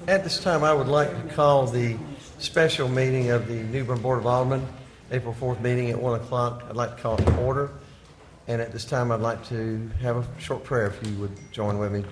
At this time, I would like to call the special meeting of the New Bern Board of Aldermen, April 4th meeting at 1 o'clock. I'd like to call it to order. And at this time, I'd like to have a short prayer, if you would join with me.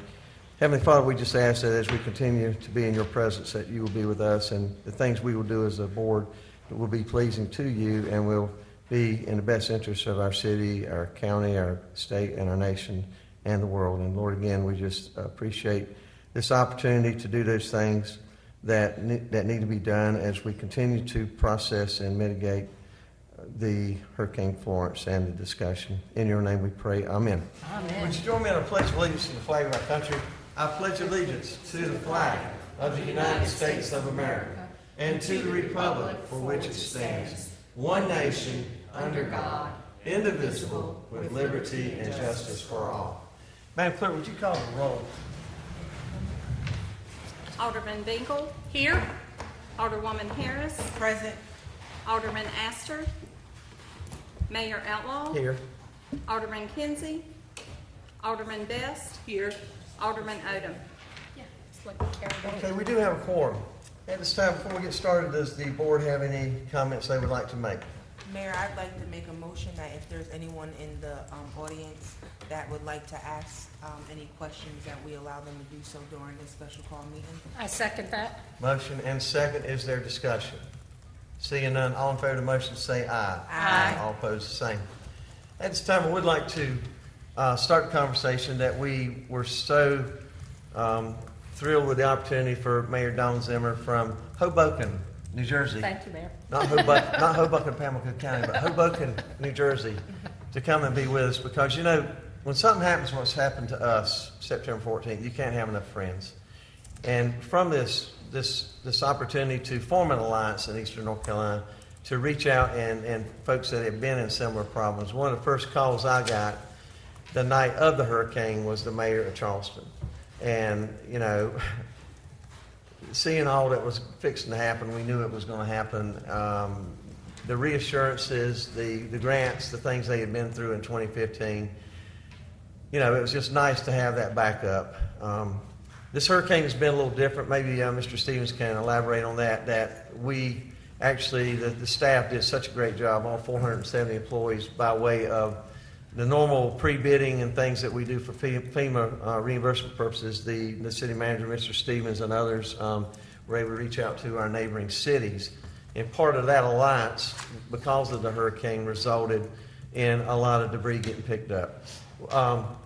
Heavenly Father, we just ask that as we continue to be in your presence, that you will be with us, and the things we will do as a board will be pleasing to you and will be in the best interest of our city, our county, our state, and our nation, and the world. And Lord, again, we just appreciate this opportunity to do those things that need to be done as we continue to process and mitigate the Hurricane Florence and the discussion. In your name we pray. Amen. Amen. Would you join me in a pledge of allegiance to the flag of our country? I pledge allegiance to the flag of the United States of America and to the republic for which it stands, one nation, under God, indivisible, with liberty and justice for all. Madam Clerk, would you call the roll? Alderman Bingle. Here. Alderwoman Harris. Present. Alderman Astor. Mayor Outlaw. Here. Alderman Kinsey. Alderman Best. Here. Alderman Odom. Okay, we do have a quorum. At this time, before we get started, does the board have any comments they would like to make? Mayor, I'd like to make a motion that if there's anyone in the audience that would like to ask any questions, that we allow them to do so during this special call meeting. I second that. Motion and second. Is there discussion? Seeing none, all in favor of the motion say aye. Aye. All opposed, the same. At this time, I would like to start the conversation that we were so thrilled with the opportunity for Mayor Don Zimmer from Hoboken, New Jersey. Thank you, Mayor. Not Hoboken, Pamlico County, but Hoboken, New Jersey, to come and be with us, because, you know, when something happens, what's happened to us September 14th, you can't have enough friends. And from this opportunity to form an alliance in Eastern North Carolina, to reach out and folks that have been in similar problems, one of the first calls I got the night of the hurricane was the mayor of Charleston. And, you know, seeing all that was fixing to happen, we knew it was going to happen. The reassurances, the grants, the things they had been through in 2015, you know, it was just nice to have that backup. This hurricane has been a little different. Maybe Mr. Stevens can elaborate on that, that we actually, the staff did such a great job, all 470 employees, by way of the normal pre-bidding and things that we do for FEMA reimbursement purposes. The city manager, Mr. Stevens, and others were able to reach out to our neighboring cities. And part of that alliance, because of the hurricane, resulted in a lot of debris getting picked up.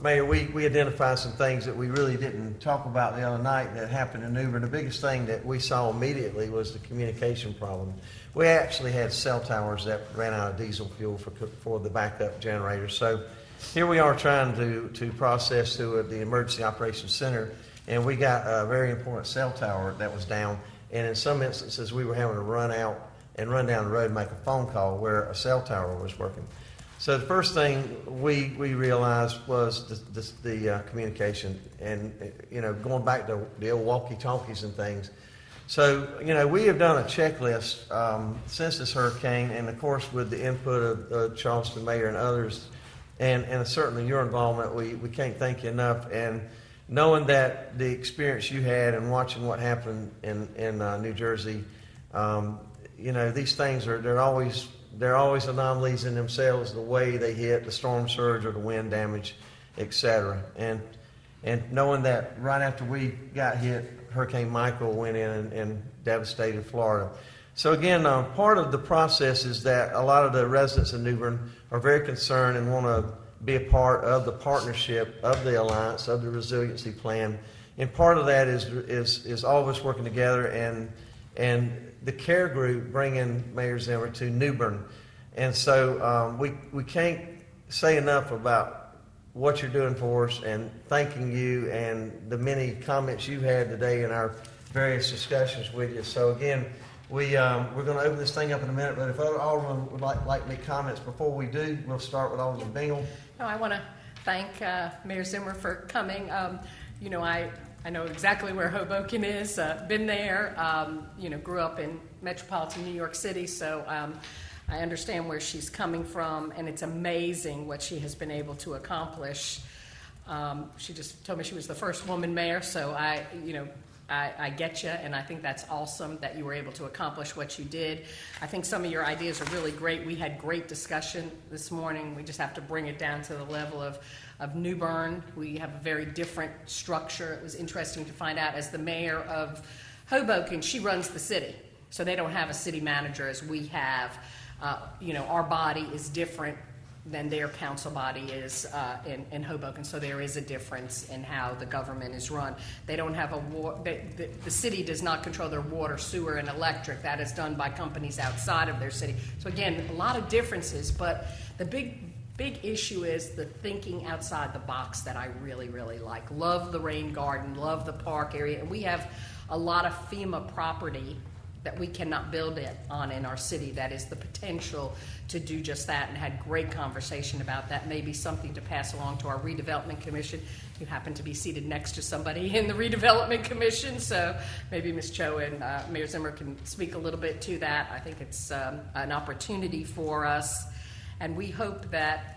Mayor, we identified some things that we really didn't talk about the other night that happened in New Bern. The biggest thing that we saw immediately was the communication problem. We actually had cell towers that ran out of diesel fuel for the backup generators. So here we are trying to process through the Emergency Operations Center, and we got a very important cell tower that was down. And in some instances, we were having to run out and run down the road and make a phone call where a cell tower was working. So the first thing we realized was the communication, and, you know, going back to the old walkie-talkies and things. So, you know, we have done a checklist since this hurricane, and of course with the input of Charleston Mayor and others, and certainly your involvement, we can't thank you enough. And knowing that the experience you had and watching what happened in New Jersey, you know, these things they're always anomalies in themselves, the way they hit, the storm surge or the wind damage, etc. And knowing that right after we got hit, Hurricane Michael went in and devastated Florida. So again, part of the process is that a lot of the residents in New Bern are very concerned and want to be a part of the partnership, of the alliance, of the resiliency plan. And part of that is all of us working together and the care group bringing Mayor Zimmer to New Bern. And so we can't say enough about what you're doing for us, and thanking you and the many comments you've had today in our various discussions with you. So again, we're going to open this thing up in a minute, but if other aldermen would like to make comments before we do, we'll start with Alderman Bingle. No, I want to thank Mayor Zimmer for coming. You know, I know exactly where Hoboken is, been there, you know, grew up in metropolitan New York City, so I understand where she's coming from, and it's amazing what she has been able to accomplish. She just told me she was the first woman mayor, so I get you, and I think that's awesome that you were able to accomplish what you did. I think some of your ideas are really great. We had great discussion this morning. We just have to bring it down to the level of New Bern. We have a very different structure. It was interesting to find out, as the mayor of Hoboken, she runs the city. So they don't have a city manager as we have. Our body is different than their council body is in Hoboken. So there is a difference in how the government is run. They don't have the city does not control their water, sewer, and electric. That is done by companies outside of their city. So again, a lot of differences, but the big issue is the thinking outside the box that I really, really like. Love the rain garden, love the park area, and we have a lot of FEMA property that we cannot build it on in our city. That is the potential to do just that, and had great conversation about that. Maybe something to pass along to our redevelopment commission. You happen to be seated next to somebody in the redevelopment commission, so maybe Ms. Cho and Mayor Zimmer can speak a little bit to that. I think it's an opportunity for us. And we hope that,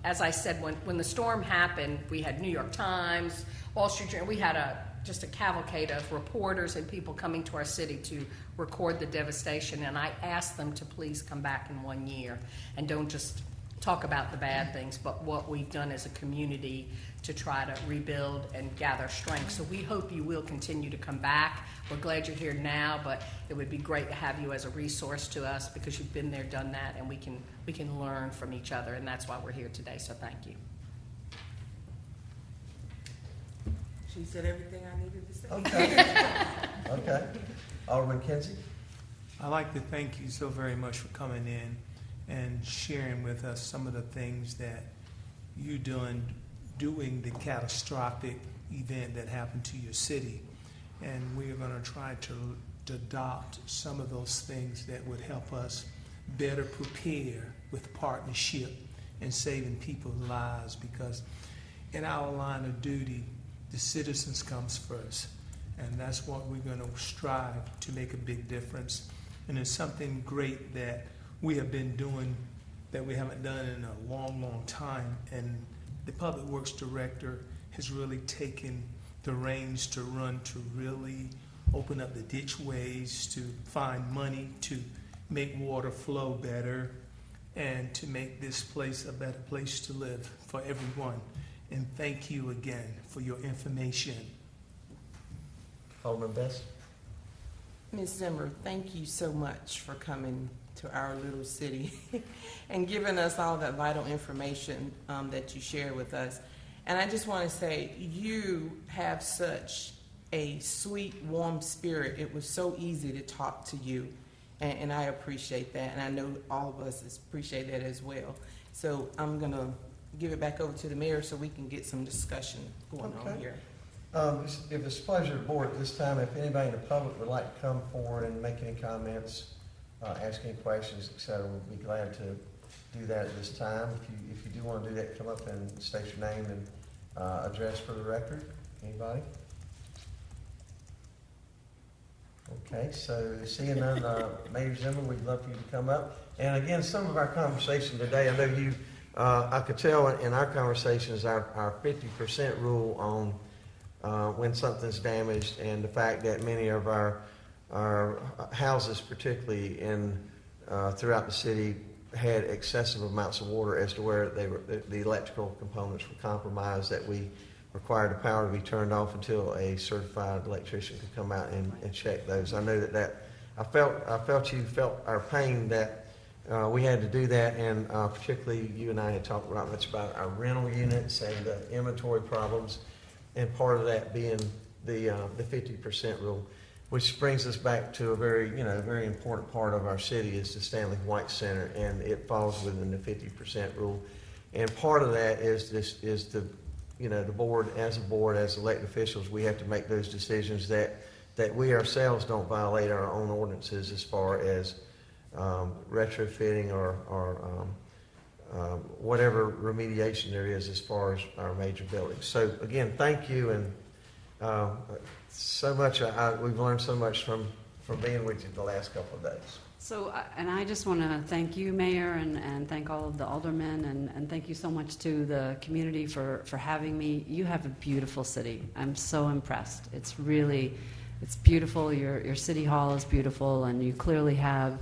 as I said, when the storm happened, we had New York Times, Wall Street Journal, we had just a cavalcade of reporters and people coming to our city to record the devastation, and I asked them to please come back in 1 year and don't just talk about the bad things, but what we've done as a community to try to rebuild and gather strength. So we hope you will continue to come back. We're glad you're here now, but it would be great to have you as a resource to us because you've been there, done that, and we can learn from each other, and that's why we're here today, so thank you. She said everything I needed to say. Okay. Okay. Alderman Kinsey? I'd like to thank you so very much for coming in and sharing with us some of the things that you're doing the catastrophic event that happened to your city. And we're going to try to adopt some of those things that would help us better prepare with partnership and saving people's lives, because in our line of duty, the citizens comes first, and that's what we're going to strive to make a big difference. And it's something great that we have been doing that we haven't done in a long, long time, and the Public Works Director has really taken the reins to run, to really open up the ditchways, to find money to make water flow better, and to make this place a better place to live for everyone. And thank you again for your information. Alderman Best? Ms. Zimmer, thank you so much for coming to our little city and giving us all that vital information that you share with us. And I just want to say, you have such a sweet, warm spirit. It was so easy to talk to you, and I appreciate that. And I know all of us appreciate that as well. So I'm going to give it back over to the mayor so we can get some discussion going on here. If it's a pleasure to the board at this time, if anybody in the public would like to come forward and make any comments, ask any questions, et cetera, we'd be glad to do that at this time. If you do want to do that, come up and state your name and address for the record. Anybody? Okay, so seeing none, Mayor Zimmer, we'd love for you to come up. And again, some of our conversation today, I know you, I could tell in our conversations our 50% rule on when something's damaged, and the fact that many of our houses, particularly throughout the city, had excessive amounts of water as to where the electrical components were compromised, that we required the power to be turned off until a certified electrician could come out and check those. I know that I felt you felt our pain that we had to do that, and particularly you and I had talked not much about our rental units and the inventory problems, and part of that being the 50% rule, which brings us back to a very important part of our city is the Stanley White Center, and it falls within the 50% rule. And part of that is the board, as elected officials, we have to make those decisions that we ourselves don't violate our own ordinances as far as retrofitting or whatever remediation there is as far as our major buildings. So again, thank you, and so much. We've learned so much from being with you the last couple of days. So, and I just want to thank you, Mayor, and thank all of the aldermen, and thank you so much to the community for having me. You have a beautiful city. I'm so impressed. It's really it's beautiful. Your city hall is beautiful, and you clearly have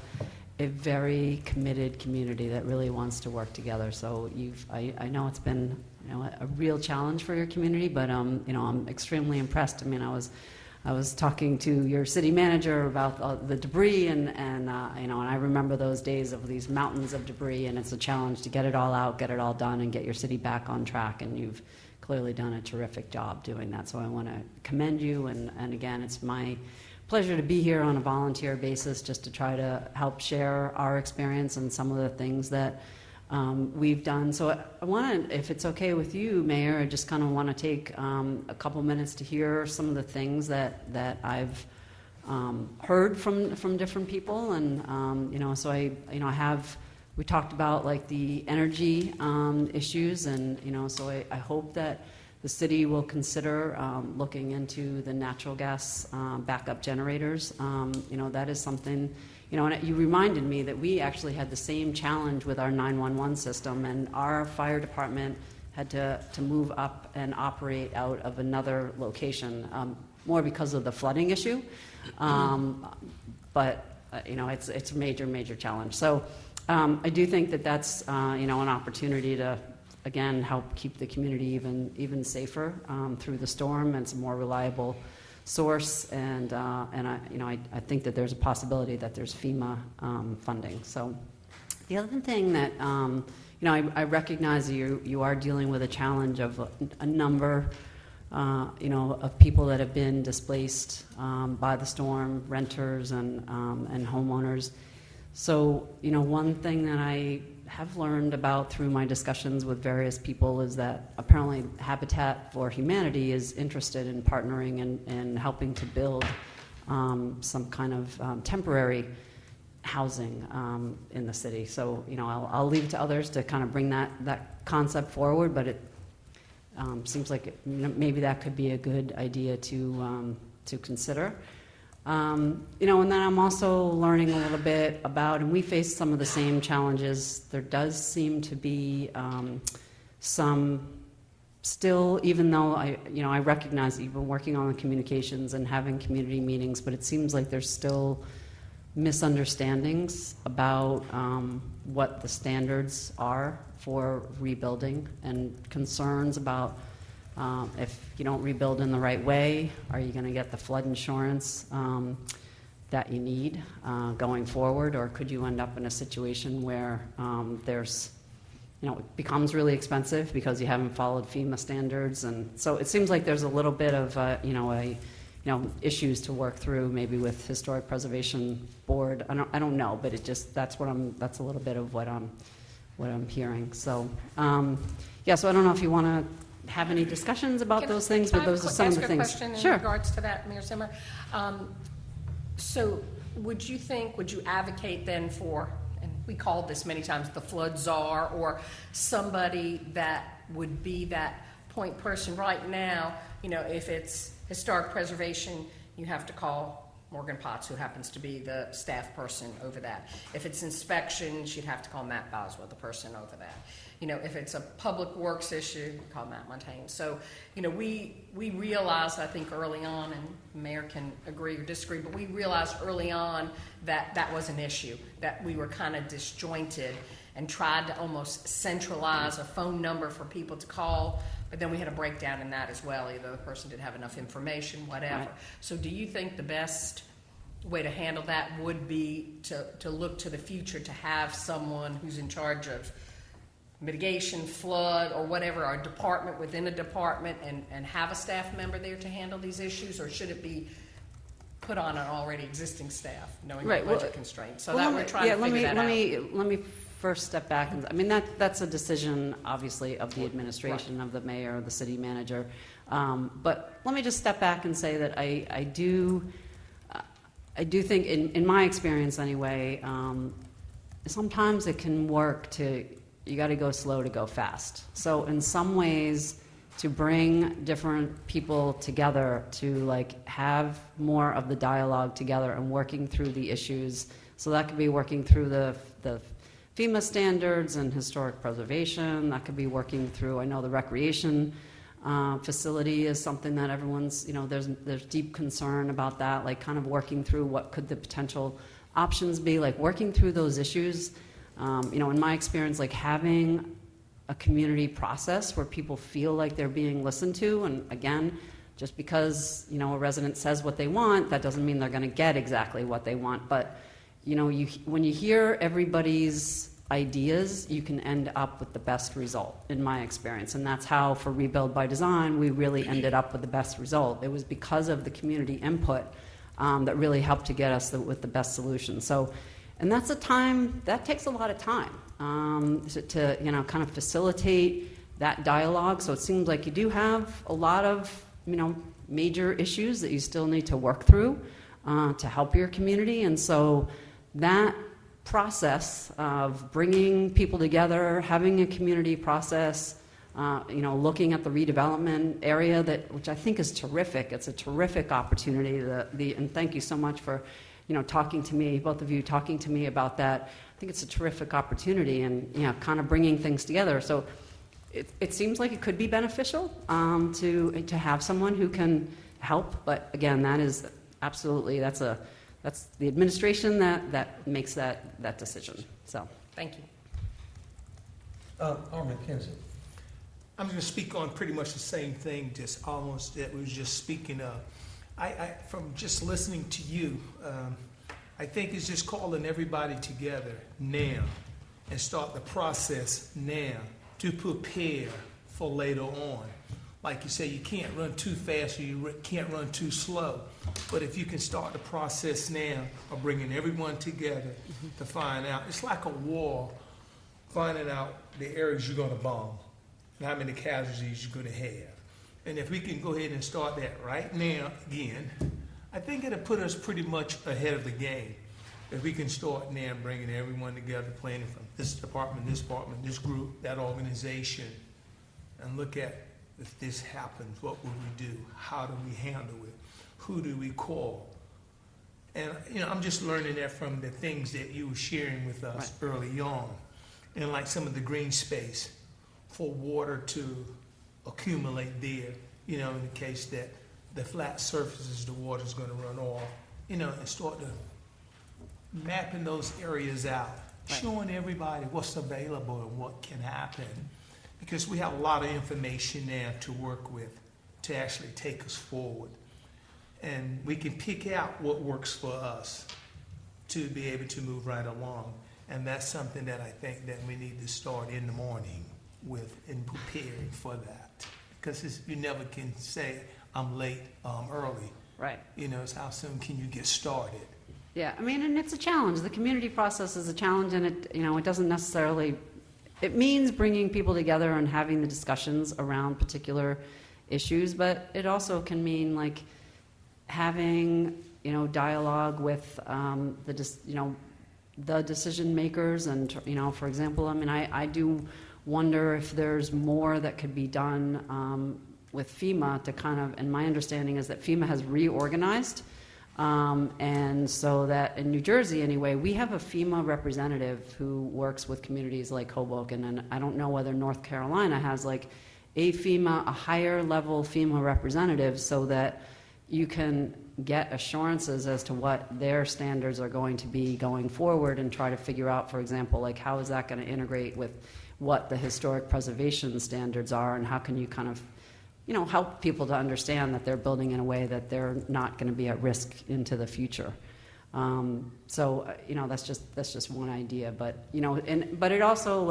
a very committed community that really wants to work together. So I know it's been a real challenge for your community, but I'm extremely impressed. I mean, I was talking to your city manager about the debris, and I remember those days of these mountains of debris, and it's a challenge to get it all out, get it all done, and get your city back on track. And you've clearly done a terrific job doing that. So I want to commend you. And again, it's my pleasure to be here on a volunteer basis just to try to help share our experience and some of the things that we've done. So I want to, if it's okay with you, Mayor, I just kind of want to take a couple minutes to hear some of the things that I've heard from different people. And so I have, we talked about like the energy issues, and so I hope that the city will consider looking into the natural gas backup generators. That is something, and you reminded me that we actually had the same challenge with our 911 system, and our fire department had to move up and operate out of another location, more because of the flooding issue. But it's a major challenge. So I do think that that's an opportunity to, again, help keep the community even safer through the storm, and it's a more reliable source. And I think that there's a possibility that there's FEMA funding. So the other thing that I recognize that you are dealing with a challenge of a number of people that have been displaced by the storm, renters and homeowners. So one thing that I have learned about through my discussions with various people is that apparently Habitat for Humanity is interested in partnering and helping to build some kind of temporary housing in the city. So I'll leave it to others to kind of bring that concept forward, but it seems like maybe that could be a good idea to consider. And then I'm also learning a little bit about, and we face some of the same challenges. There does seem to be some still, even though I recognize that you've been working on the communications and having community meetings, but it seems like there's still misunderstandings about what the standards are for rebuilding, and concerns about if you don't rebuild in the right way, are you going to get the flood insurance that you need going forward, or could you end up in a situation where there's, it becomes really expensive because you haven't followed FEMA standards? And so it seems like there's a little bit of issues to work through, maybe with Historic Preservation Board. I don't know, but that's a little bit of what I'm hearing. So so I don't know if you want to have any discussions about those things, but those are some of the things. Ask a question in regards to that, Mayor Zimmer. So would you advocate then for, and we called this many times, the flood czar, or somebody that would be that point person right now? If it's historic preservation, you have to call Morgan Potts, who happens to be the staff person over that. If it's inspections, you'd have to call Matt Boswell, the person over that. If it's a public works issue, call Matt Montaigne. So, we realized, I think, early on, and the mayor can agree or disagree, but we realized early on that was an issue, that we were kind of disjointed and tried to almost centralize a phone number for people to call, but then we had a breakdown in that as well. Either the person didn't have enough information, whatever. Right. So do you think the best way to handle that would be to look to the future, to have someone who's in charge of mitigation, flood, or whatever, or a department within a department, and have a staff member there to handle these issues? Or should it be put on an already existing staff, knowing the budget constraints? So that we're trying to figure that out. Let me first step back. That's a decision, obviously, of the administration, of the mayor, the city manager. But let me just step back and say that I do think, in my experience anyway, sometimes it can work you got to go slow to go fast. So in some ways, to bring different people together, to have more of the dialogue together and working through the issues. So that could be working through the FEMA standards and historic preservation. That could be working through, I know, the recreation Facility is something that everyone's, there's deep concern about that, like kind of working through what could the potential options be, like working through those issues. In my experience, like having a community process where people feel like they're being listened to, and again, just because, a resident says what they want, that doesn't mean they're going to get exactly what they want. But, when you hear everybody's ideas, you can end up with the best result, in my experience. And that's how, for Rebuild by Design, we really ended up with the best result. It was because of the community input that really helped to get us with the best solution. So, and that takes a lot of time to kind of facilitate that dialogue. So it seems like you do have a lot of, major issues that you still need to work through to help your community. And so that process of bringing people together, having a community process, looking at the redevelopment area, which I think is terrific. It's a terrific opportunity. And thank you so much for, talking to me, both of you talking to me about that. I think it's a terrific opportunity, and kind of bringing things together. So it seems like it could be beneficial to have someone who can help. But again, that is absolutely that's the administration that makes that decision. So thank you. Alderman Kinsey. I'm going to speak on pretty much the same thing, just almost that we was just speaking of. I from just listening to you, I think it's just calling everybody together now and start the process now to prepare for later on. Like you say, you can't run too fast or you can't run too slow. But if you can start the process now of bringing everyone together to find out, it's like a war, finding out the areas you're going to bomb and how many casualties you're going to have. And if we can go ahead and start that right now again, I think it'll put us pretty much ahead of the game. If we can start now bringing everyone together, planning from this department, this group, that organization, and look at if this happens, what will we do? How do we handle it? Who do we call? And, I'm just learning that from the things that you were sharing with us early on. And like some of the green space for water to accumulate there, in the case that the flat surfaces, the water's going to run off, and start to mapping those areas out, showing everybody what's available and what can happen. Because we have a lot of information now to work with to actually take us forward. And we can pick out what works for us to be able to move right along. And that's something that I think that we need to start in the morning with and preparing for that. Because you never can say, I'm late, I'm early. Right. It's how soon can you get started? Yeah, and it's a challenge. The community process is a challenge, and it doesn't necessarily. It means bringing people together and having the discussions around particular issues, but it also can mean like having dialogue with the decision makers, and for example, I do wonder if there's more that could be done with FEMA to kind of. And my understanding is that FEMA has reorganized. And so that in New Jersey, anyway, we have a FEMA representative who works with communities like Hoboken, and I don't know whether North Carolina has like a higher level FEMA representative, so that you can get assurances as to what their standards are going to be going forward, and try to figure out, for example, like how is that going to integrate with what the historic preservation standards are, and how can you kind of help people to understand that they're building in a way that they're not going to be at risk into the future. That's just one idea. But but it also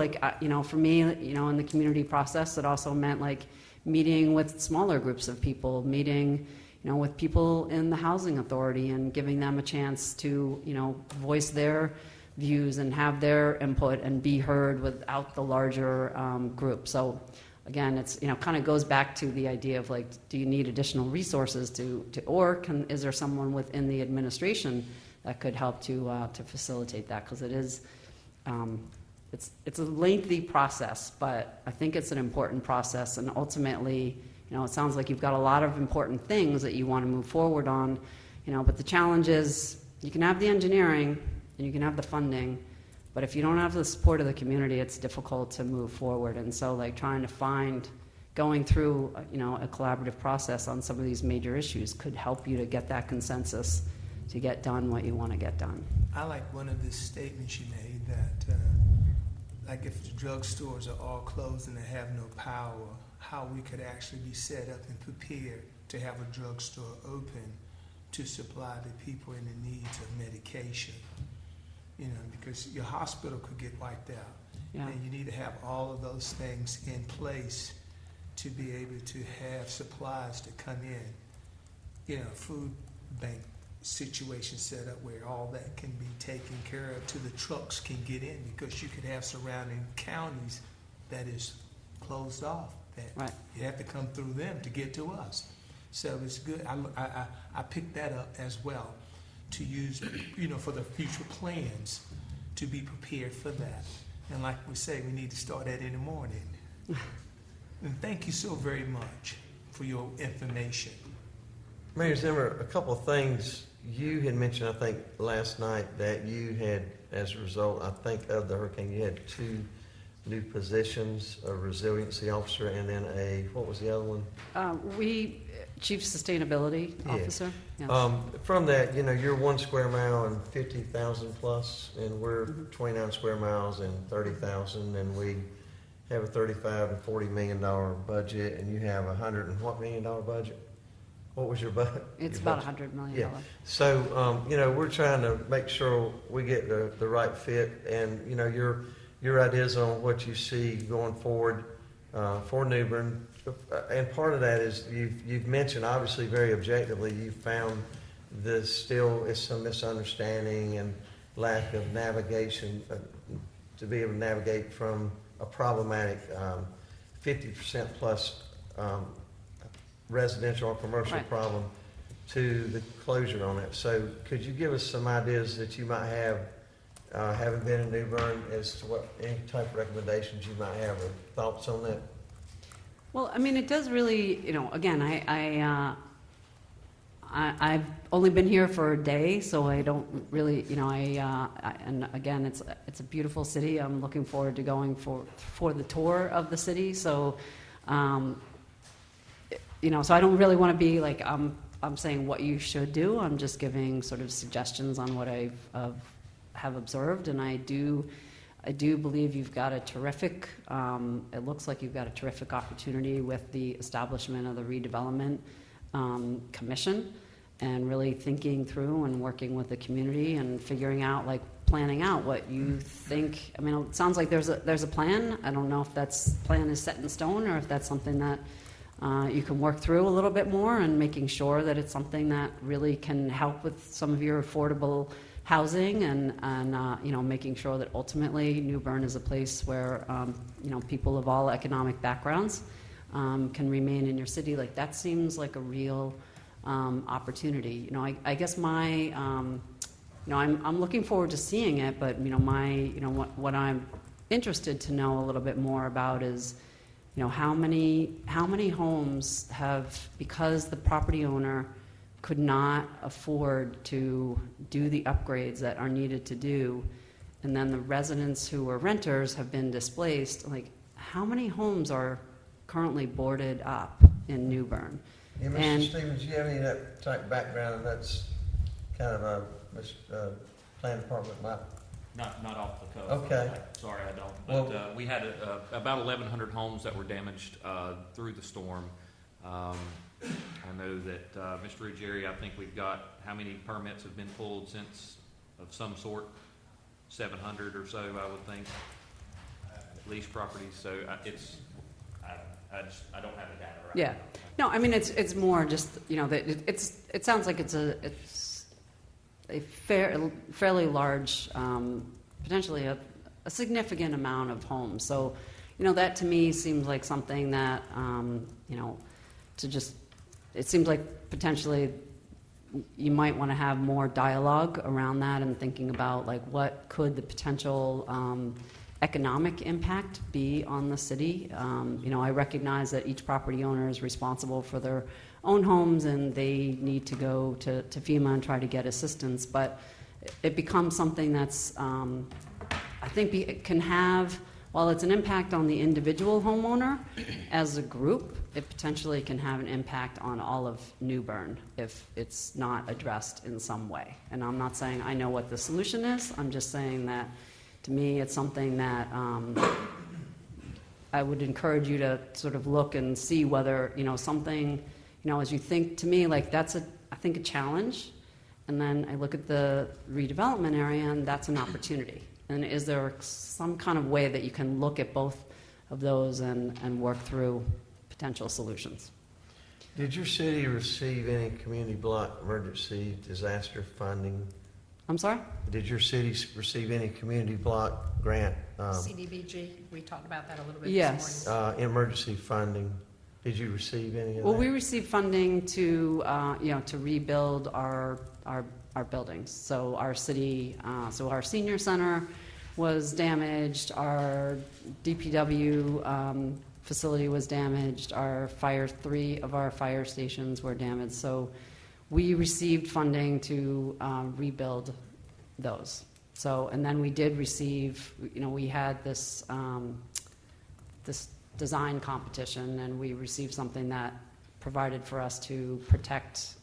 for me, in the community process, it also meant like meeting with smaller groups of people, meeting with people in the housing authority, and giving them a chance to voice their views and have their input and be heard without the larger group. So. Again, it's kind of goes back to the idea of like, do you need additional resources is there someone within the administration that could help to facilitate that? Because it is, it's a lengthy process, but I think it's an important process, and ultimately, it sounds like you've got a lot of important things that you want to move forward on, but the challenge is you can have the engineering and you can have the funding. But if you don't have the support of the community, it's difficult to move forward. And so, like, trying to find, going through, a collaborative process on some of these major issues could help you to get that consensus to get done what you want to get done. I like one of the statements you made that, like if the drugstores are all closed and they have no power, how we could actually be set up and prepared to have a drugstore open to supply the people in the needs of medication. Because your hospital could get wiped out. Yeah. And you need to have all of those things in place to be able to have supplies to come in. Food bank situation set up where all that can be taken care of till the trucks can get in, because you could have surrounding counties that is closed off, that Right. you have to come through them to get to us. So it's good. I picked that up as well to use, for the future plans, to be prepared for that. And like we say, we need to start that in the morning. And thank you so very much for your information. Mayor Zimmer, a couple of things you had mentioned, I think, last night that you had, as a result, I think, of the hurricane, you had 2 new positions, a resiliency officer and then what was the other one? Chief Sustainability Yeah. Officer. Yes. From that, you're 1 square mile and 50,000 plus, and we're 29 square miles and 30,000, and we have a $35 to $40 million budget, and you have $100 million budget? What was your budget? It's your about budget? $100 million. Yeah. So, we're trying to make sure we get the right fit, and, your ideas on what you see going forward for New Bern. And part of that is you've mentioned, obviously, very objectively, you found this still is some misunderstanding and lack of navigation to be able to navigate from a problematic 50% plus residential or commercial Right. problem to the closure on it. So could you give us some ideas that you might have, having been in New Bern, as to what any type of recommendations you might have or thoughts on that? Well, it does really, again, I've only been here for a day, so I don't really, and again, it's a beautiful city. I'm looking forward to going for the tour of the city. So, so I don't really want to be like I'm saying what you should do. I'm just giving sort of suggestions on what I have observed, and I do believe you've got a terrific, it looks like you've got a terrific opportunity with the establishment of the redevelopment commission, and really thinking through and working with the community and figuring out, planning out what you think. It sounds like there's a plan. I don't know if that plan is set in stone or if that's something that you can work through a little bit more, and making sure that it's something that really can help with some of your affordable housing, and making sure that ultimately New Bern is a place where people of all economic backgrounds can remain in your city. That seems like a real opportunity. I guess my I'm looking forward to seeing it, but what I'm interested to know a little bit more about is how many homes have, because the property owner could not afford to do the upgrades that are needed to do, and then the residents who are renters have been displaced. How many homes are currently boarded up in New Bern? Yeah, Mr. Stevens, do you have any of that type of background? That's kind of a plan department might. Not off the cuff. Okay. Sorry, I don't. But we had about 1,100 homes that were damaged through the storm. I know that Mr. Ruggieri, I think we've got, how many permits have been pulled since, of some sort? 700 or so, I would think. Lease properties. So I don't have the data right Yeah. now. No, it's more just that it sounds like it's a fairly large, potentially a significant amount of homes. So, that to me seems like something that it seems like potentially you might want to have more dialogue around that, and thinking about what could the potential economic impact be on the city. I recognize that each property owner is responsible for their own homes, and they need to go to FEMA and try to get assistance, but it becomes something that's I think can have while it's an impact on the individual homeowner, as a group, it potentially can have an impact on all of New Bern if it's not addressed in some way. And I'm not saying I know what the solution is. I'm just saying that, to me, it's something that I would encourage you to sort of look and see whether, something, as you think, to me, like that's I think a challenge. And then I look at the redevelopment area, and that's an opportunity. And is there some kind of way that you can look at both of those and work through potential solutions? Did your city receive any community block emergency disaster funding? I'm sorry? Did your city receive any community block grant CDBG, we talked about that a little bit Yes. this morning. emergency funding? Did you receive any of Well, that? we received funding to rebuild our buildings. So our city, our senior center was damaged. Our DPW facility was damaged. Three of our fire stations were damaged. So we received funding to rebuild those. So, and then we did receive, we had this design competition, and we received something that provided for us to protect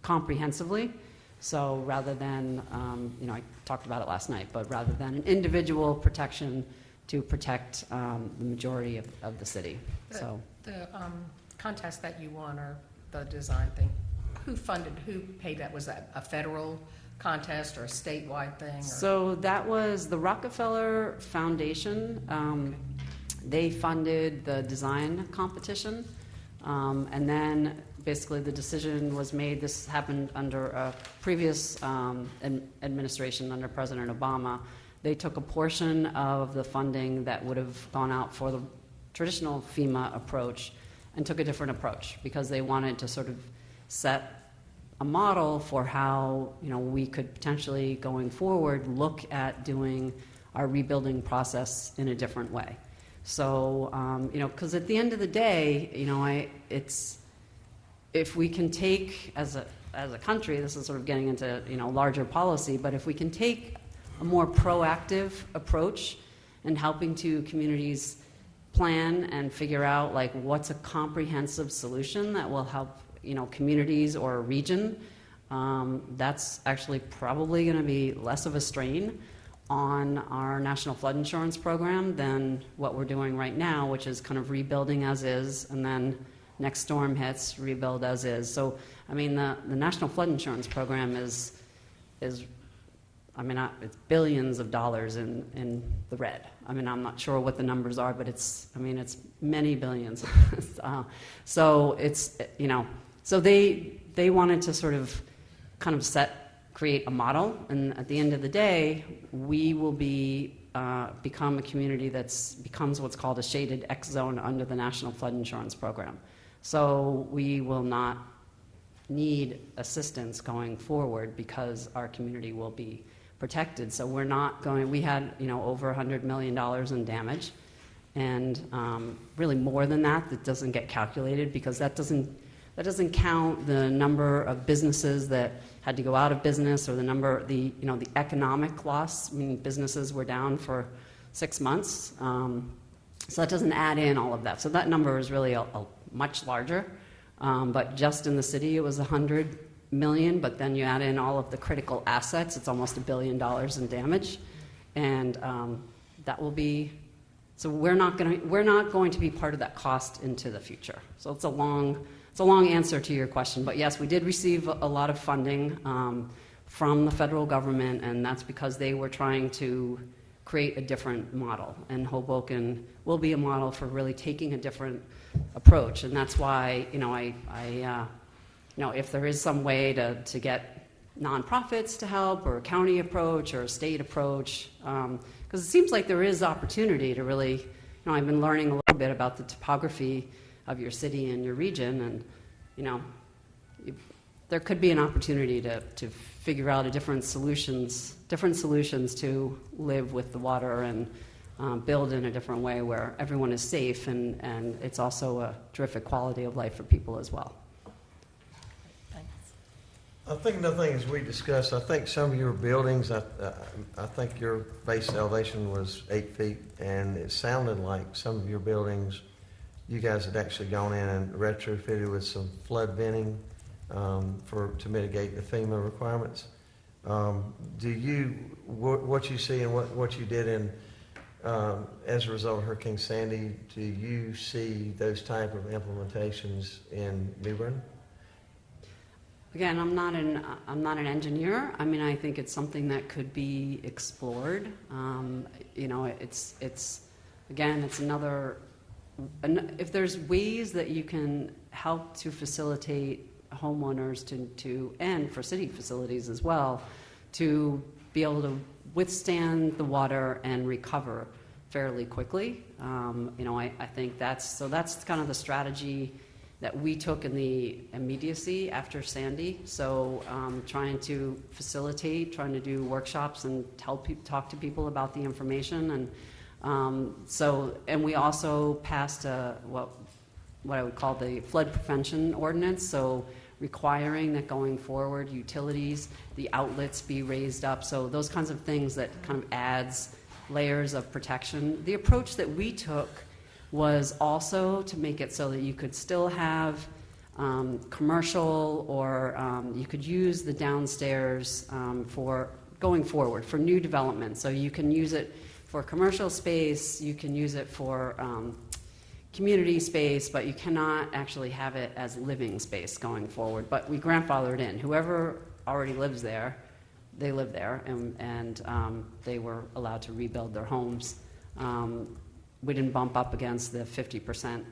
comprehensively. So rather than, I talked about it last night, but rather than an individual protection, to protect the majority of the city. The contest that you won, or the design thing, who paid that? Was that a federal contest or a statewide thing? Or? So that was the Rockefeller Foundation. They funded the design competition, and then basically the decision was made. This happened under a previous administration under President Obama. They took a portion of the funding that would have gone out for the traditional FEMA approach and took a different approach, because they wanted to sort of set a model for how we could potentially, going forward, look at doing our rebuilding process in a different way. So, because at the end of the day, if we can take, as a country, this is sort of getting into, larger policy, but if we can take a more proactive approach in helping to communities plan and figure out, like, what's a comprehensive solution that will help, communities or a region, that's actually probably going to be less of a strain on our National Flood Insurance Program than what we're doing right now, which is kind of rebuilding as is, and then next storm hits, rebuild as is. So, I mean, the National Flood Insurance Program is it's billions of dollars in the red. I mean, I'm not sure what the numbers are, but it's many billions. So it's, so they wanted to sort of kind of create a model, and at the end of the day, we will become a community becomes what's called a shaded X zone under the National Flood Insurance Program. So we will not need assistance going forward because our community will be protected. So we're not going, we had, over $100 million in damage, and really more than that doesn't get calculated, because that doesn't count the number of businesses that had to go out of business, or the economic loss. I mean, businesses were down for 6 months. So that doesn't add in all of that. So that number is really a much larger. But just in the city, it was $100 million, but then you add in all of the critical assets, it's almost $1 billion in damage. And that will be, so we're not going to be part of that cost into the future. So it's a long answer to your question, but yes, we did receive a lot of funding from the federal government, and that's because they were trying to create a different model, and Hoboken will be a model for really taking a different approach. And that's why, if there is some way to get nonprofits to help, or a county approach, or a state approach, because it seems like there is opportunity to really, I've been learning a little bit about the topography of your city and your region, and there could be an opportunity to figure out different solutions to live with the water and build in a different way where everyone is safe, and it's also a terrific quality of life for people as well. Thanks. I think another thing as we discussed, I think some of your buildings, I think your base elevation was 8 feet, and it sounded like some of your buildings, you guys had actually gone in and retrofitted with some flood venting to mitigate the FEMA requirements. Do you, what you see and what you did in as a result of Hurricane Sandy, do you see those type of implementations in New Bern? Again, I'm not an engineer. I mean, I think it's something that could be explored. You know, it's another. If there's ways that you can help to facilitate homeowners to and for city facilities as well, to be able to withstand the water and recover fairly quickly. You know, I think that's kind of the strategy that we took in the immediacy after Sandy. So trying to facilitate, trying to do workshops and talk to people about the information. And we also passed what I would call the flood prevention ordinance. So requiring that going forward, utilities, the outlets be raised up. So those kinds of things that kind of adds layers of protection. The approach that we took was also to make it so that you could still have commercial, or you could use the downstairs for going forward for new development. So you can use it for commercial space, you can use it for community space, but you cannot actually have it as living space going forward. But we grandfathered in. Whoever already lives there, they live there, and they were allowed to rebuild their homes. We didn't bump up against the 50%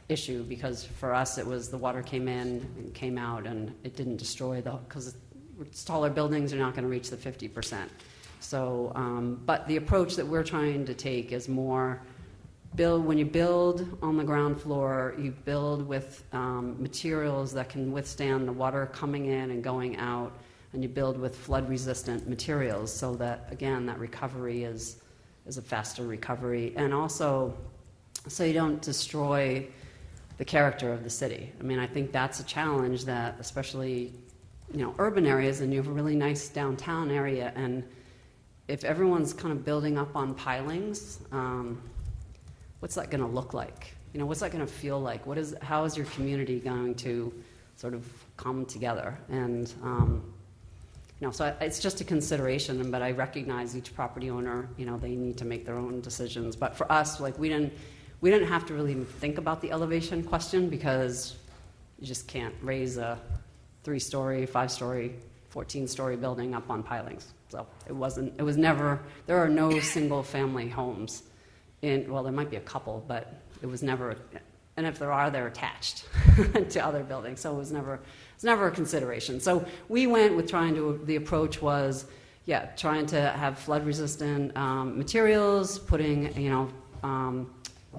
issue, because for us it was the water came in and came out, and it didn't destroy because taller buildings are not going to reach the 50%. So, but the approach that we're trying to take is more when you build on the ground floor, you build with materials that can withstand the water coming in and going out, and you build with flood-resistant materials, so that, again, that recovery is a faster recovery, and also so you don't destroy the character of the city. I mean, I think that's a challenge that, especially, you know, urban areas, and you have a really nice downtown area, and if everyone's kind of building up on pilings, what's that going to look like? You know, what's that going to feel like? How is your community going to sort of come together? And you know, so it's just a consideration, but I recognize each property owner, you know, they need to make their own decisions. But for us, like, we didn't have to really even think about the elevation question, because you just can't raise a 3-story, 5-story, 14-story building up on pilings. So it was never, there are no single family homes well, there might be a couple, but it was never, and if there are, they're attached to other buildings. So it was never a consideration. So we went with the approach was, trying to have flood-resistant materials, putting,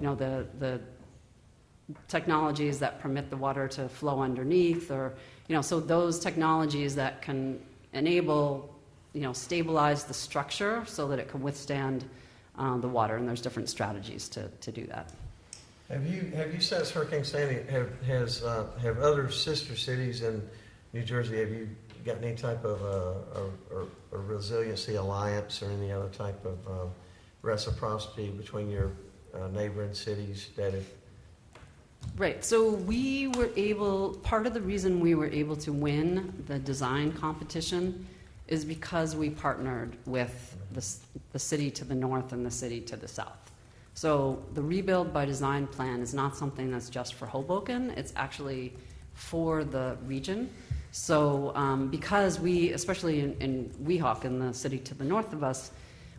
the technologies that permit the water to flow underneath, or, so those technologies that can enable, stabilize the structure so that it can withstand the water, and there's different strategies to do that. Have you since Hurricane Sandy have other sister cities in New Jersey? Have you got any type of a resiliency alliance or any other type of reciprocity between your neighboring cities that have? Right. So we were part of the reason we were able to win the design competition is because we partnered with the city to the north and the city to the south. So the Rebuild by Design plan is not something that's just for Hoboken, it's actually for the region. So because we, especially in Weehawken, the city to the north of us,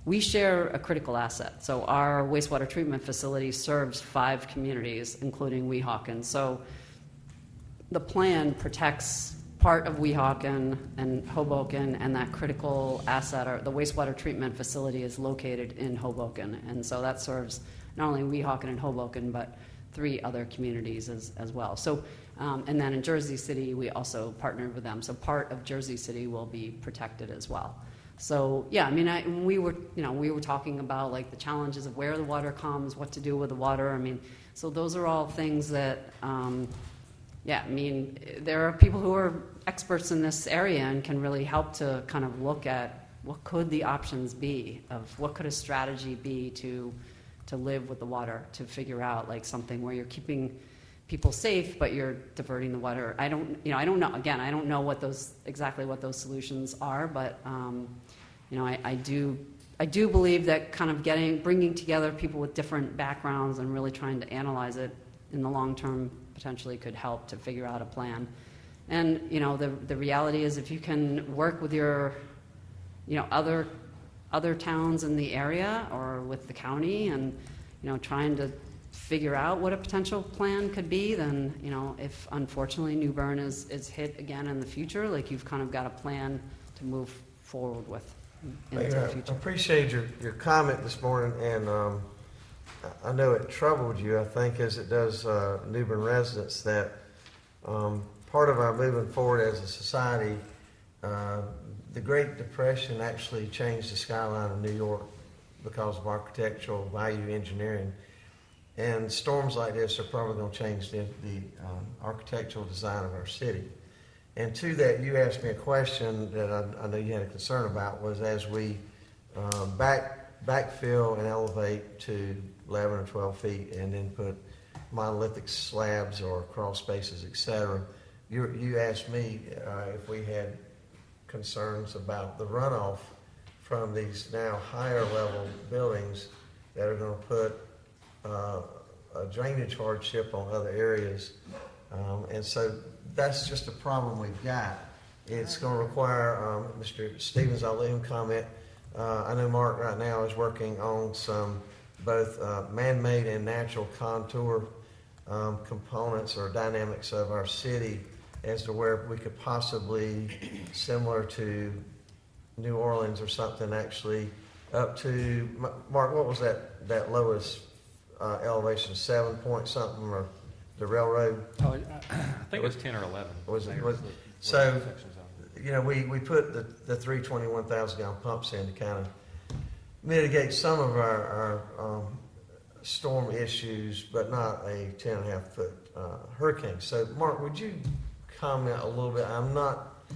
we share a critical asset. So our wastewater treatment facility serves 5 communities, including Weehawken. So the plan protects part of Weehawken and Hoboken, and that critical asset, the wastewater treatment facility, is located in Hoboken. And so that serves not only Weehawken and Hoboken, but 3 other communities as well. So, and then in Jersey City, we also partnered with them. So part of Jersey City will be protected as well. So yeah, I mean, we were talking about like the challenges of where the water comes, what to do with the water. I mean, so those are all things that yeah, I mean, there are people who are experts in this area and can really help to kind of look at what could the options be of what could a strategy be to live with the water, to figure out like something where you're keeping people safe, but you're diverting the water. I don't know. Again, I don't know what exactly what those solutions are, but I do believe that kind of bringing together people with different backgrounds and really trying to analyze it in the long term potentially could help to figure out a plan. And the reality is, if you can work with your other towns in the area or with the county, and trying to figure out what a potential plan could be, then if unfortunately New Bern is hit again in the future, like you've kind of got a plan to move forward with into the I future. appreciate your comment this morning, and I know it troubled you, I think, as it does New Bern residents, that part of our moving forward as a society, the Great Depression actually changed the skyline of New York because of architectural value engineering. And storms like this are probably going to change the architectural design of our city. And to that, you asked me a question that I know you had a concern about, was as we backfill and elevate to 11 or 12 feet and then put monolithic slabs or crawl spaces, etc. You asked me if we had concerns about the runoff from these now higher level buildings that are going to put a drainage hardship on other areas. And so that's just a problem we've got. It's going to require, Mr. Stevens, I'll let him comment. I know Mark right now is working on some both man-made and natural contour components or dynamics of our city as to where we could possibly, similar to New Orleans or something, actually up to, Mark, what was that lowest elevation, 7 point something, or the railroad? Oh, I think it was 10 or 11. So, we put the 321,000 gallon pumps in to kind of mitigate some of our storm issues, but not a 10.5 foot hurricane. So, Mark, would you comment a little bit? I'm not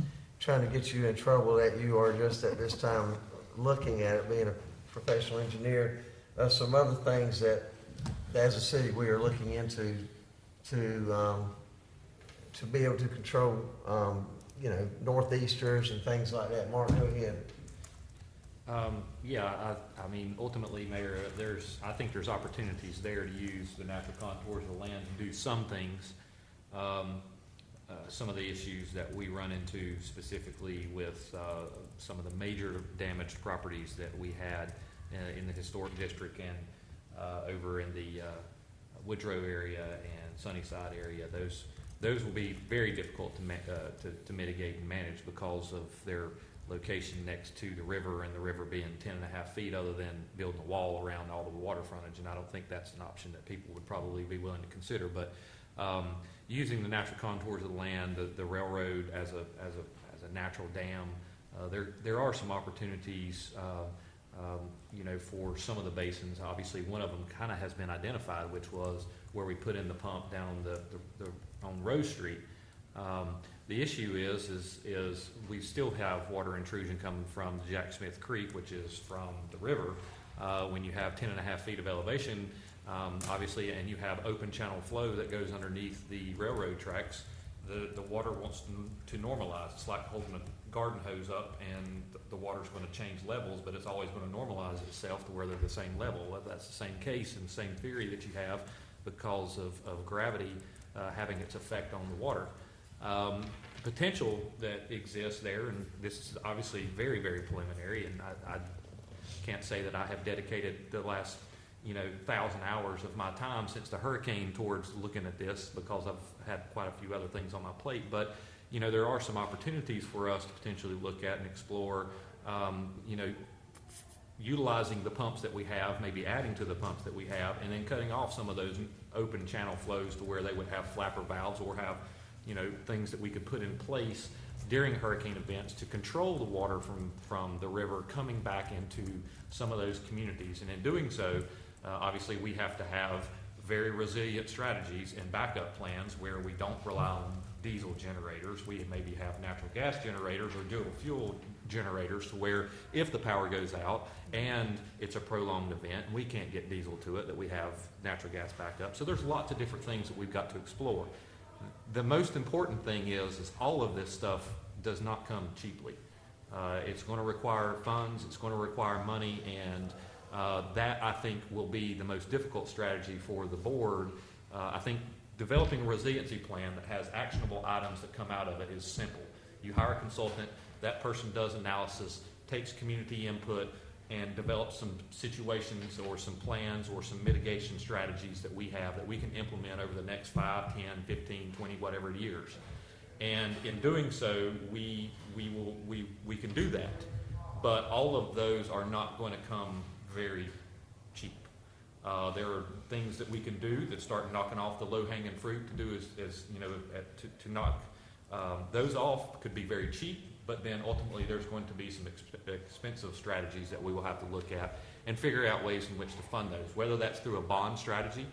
trying to get you in trouble, that you are just at this time looking at it, being a professional engineer, some other things that as a city we are looking into to be able to control northeasters and things like that. Mark, go ahead. I mean, ultimately, Mayor, I think there's opportunities there to use the natural contours of the land to do some things. Some of the issues that we run into specifically with some of the major damaged properties that we had in the historic district and over in the Woodrow area and Sunnyside area, those will be very difficult to mitigate and manage because of their location next to the river, and the river being 10.5 feet, other than building a wall around all of the water frontage. And I don't think that's an option that people would probably be willing to consider. But using the natural contours of the land, the railroad as a natural dam, there are some opportunities for some of the basins. Obviously, one of them kind of has been identified, which was where we put in the pump down on Rose Street. The issue is we still have water intrusion coming from Jack Smith Creek, which is from the river. When you have 10.5 feet of elevation, obviously, and you have open channel flow that goes underneath the railroad tracks, the water wants to normalize. It's like holding a garden hose up, and the water's going to change levels, but it's always going to normalize itself to where they're the same level. Well, that's the same case and the same theory that you have because of gravity having its effect on the water. Potential that exists there, and this is obviously very, very preliminary, and I can't say that I have dedicated the last 1,000 hours of my time since the hurricane towards looking at this, because I've had quite a few other things on my plate. But there are some opportunities for us to potentially look at and explore, utilizing the pumps that we have, maybe adding to the pumps that we have, and then cutting off some of those open channel flows to where they would have flapper valves or have things that we could put in place during hurricane events to control the water from the river coming back into some of those communities. And in doing so, obviously we have to have very resilient strategies and backup plans where we don't rely on diesel generators. We maybe have natural gas generators or dual fuel generators to where if the power goes out and it's a prolonged event and we can't get diesel to it, that we have natural gas backup. So there's lots of different things that we've got to explore. The most important thing is all of this stuff does not come cheaply. It's going to require funds, it's going to require money, and that, I think, will be the most difficult strategy for the board. I think developing a resiliency plan that has actionable items that come out of it is simple. You hire a consultant, that person does analysis, takes community input, and develops some situations or some plans or some mitigation strategies that we have that we can implement over the next 5, 10, 15, 20, whatever years. And in doing so, we can do that. But all of those are not going to come very cheap. There are things that we can do that start knocking off the low-hanging fruit to do as you know, to knock those off could be very cheap, but then ultimately there's going to be some expensive strategies that we will have to look at and figure out ways in which to fund those, whether that's through a bond strategy.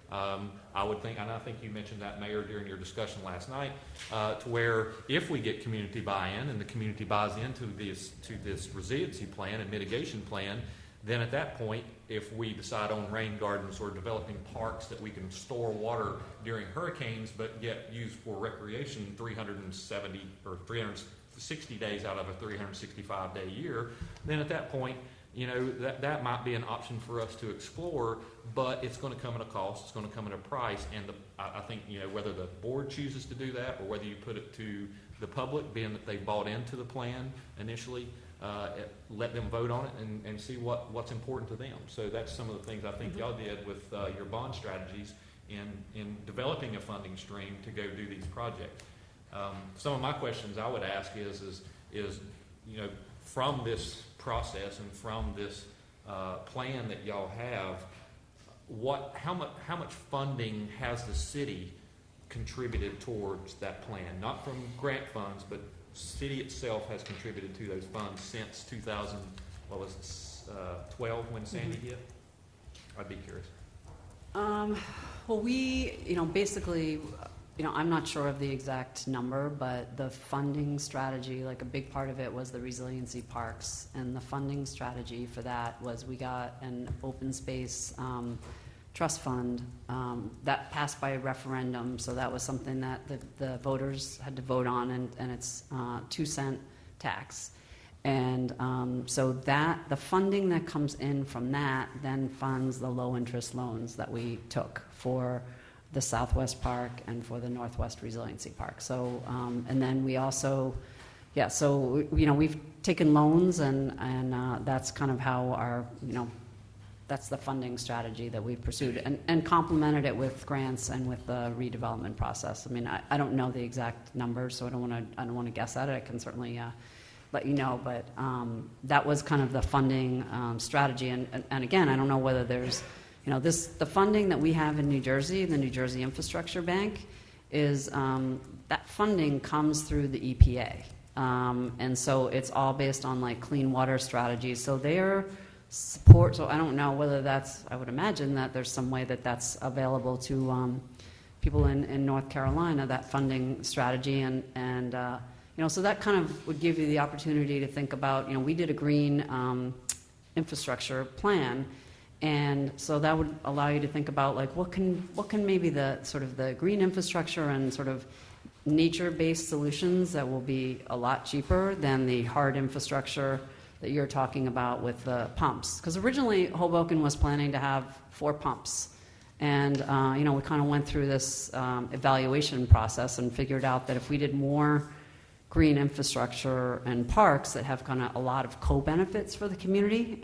I would think, and I think you mentioned that, Mayor, during your discussion last night, to where if we get community buy-in and the community buys into this resiliency plan and mitigation plan, then at that point, if we decide on rain gardens or developing parks that we can store water during hurricanes but yet use for recreation 370 or 360 days out of a 365-day year, then at that point, you know, that might be an option for us to explore, but it's going to come at a cost, it's going to come at a price, and I think, you know, whether the board chooses to do that or whether you put it to the public, being that they bought into the plan initially, let them vote on it and see what's important to them. So that's some of the things I think y'all did with your bond strategies in developing a funding stream to go do these projects. Some of my questions I would ask is you know, from this process and from this plan that y'all have, how much funding has the city contributed towards that plan? Not from grant funds, but city itself has contributed to those funds since 2012 when Sandy hit? I'd be curious. Well, we, you know, basically, you know, I'm not sure of the exact number, but the funding strategy, like a big part of it was the resiliency parks, and the funding strategy for that was we got an open space trust fund that passed by a referendum, so that was something that the voters had to vote on, and it's 2-cent tax. And so that the funding that comes in from that then funds the low interest loans that we took for the Southwest Park and for the Northwest Resiliency Park. So and then we also, yeah, so you know, we've taken loans, and that's kind of how our, you know, that's the funding strategy that we've pursued, and complemented it with grants and with the redevelopment process. I mean, I don't know the exact numbers, so I don't want to guess at it. I can certainly let you know, but that was kind of the funding strategy. And again, I don't know whether there's, you know, the funding that we have in New Jersey, the New Jersey Infrastructure Bank, is that funding comes through the EPA, and so it's all based on like clean water strategies. So they're support, so I don't know whether that's, I would imagine that there's some way that that's available to people in North Carolina, that funding strategy, and you know, so that kind of would give you the opportunity to think about, you know, we did a green infrastructure plan, and so that would allow you to think about like what can maybe the sort of the green infrastructure and sort of nature-based solutions that will be a lot cheaper than the hard infrastructure that you're talking about with the pumps. Because originally Hoboken was planning to have 4 pumps. And you know, we kind of went through this evaluation process and figured out that if we did more green infrastructure and parks that have kind of a lot of co-benefits for the community,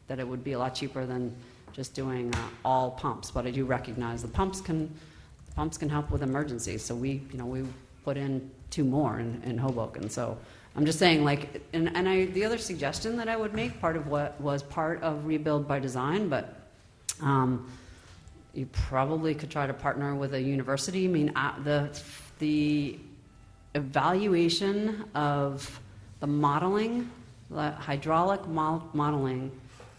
that it would be a lot cheaper than just doing all pumps. But I do recognize the pumps can help with emergencies. So we put in 2 more in Hoboken. So I'm just saying, like, the other suggestion that I would make, part of what was part of Rebuild by Design, but you probably could try to partner with a university. I mean, the evaluation of the modeling, the hydraulic modeling,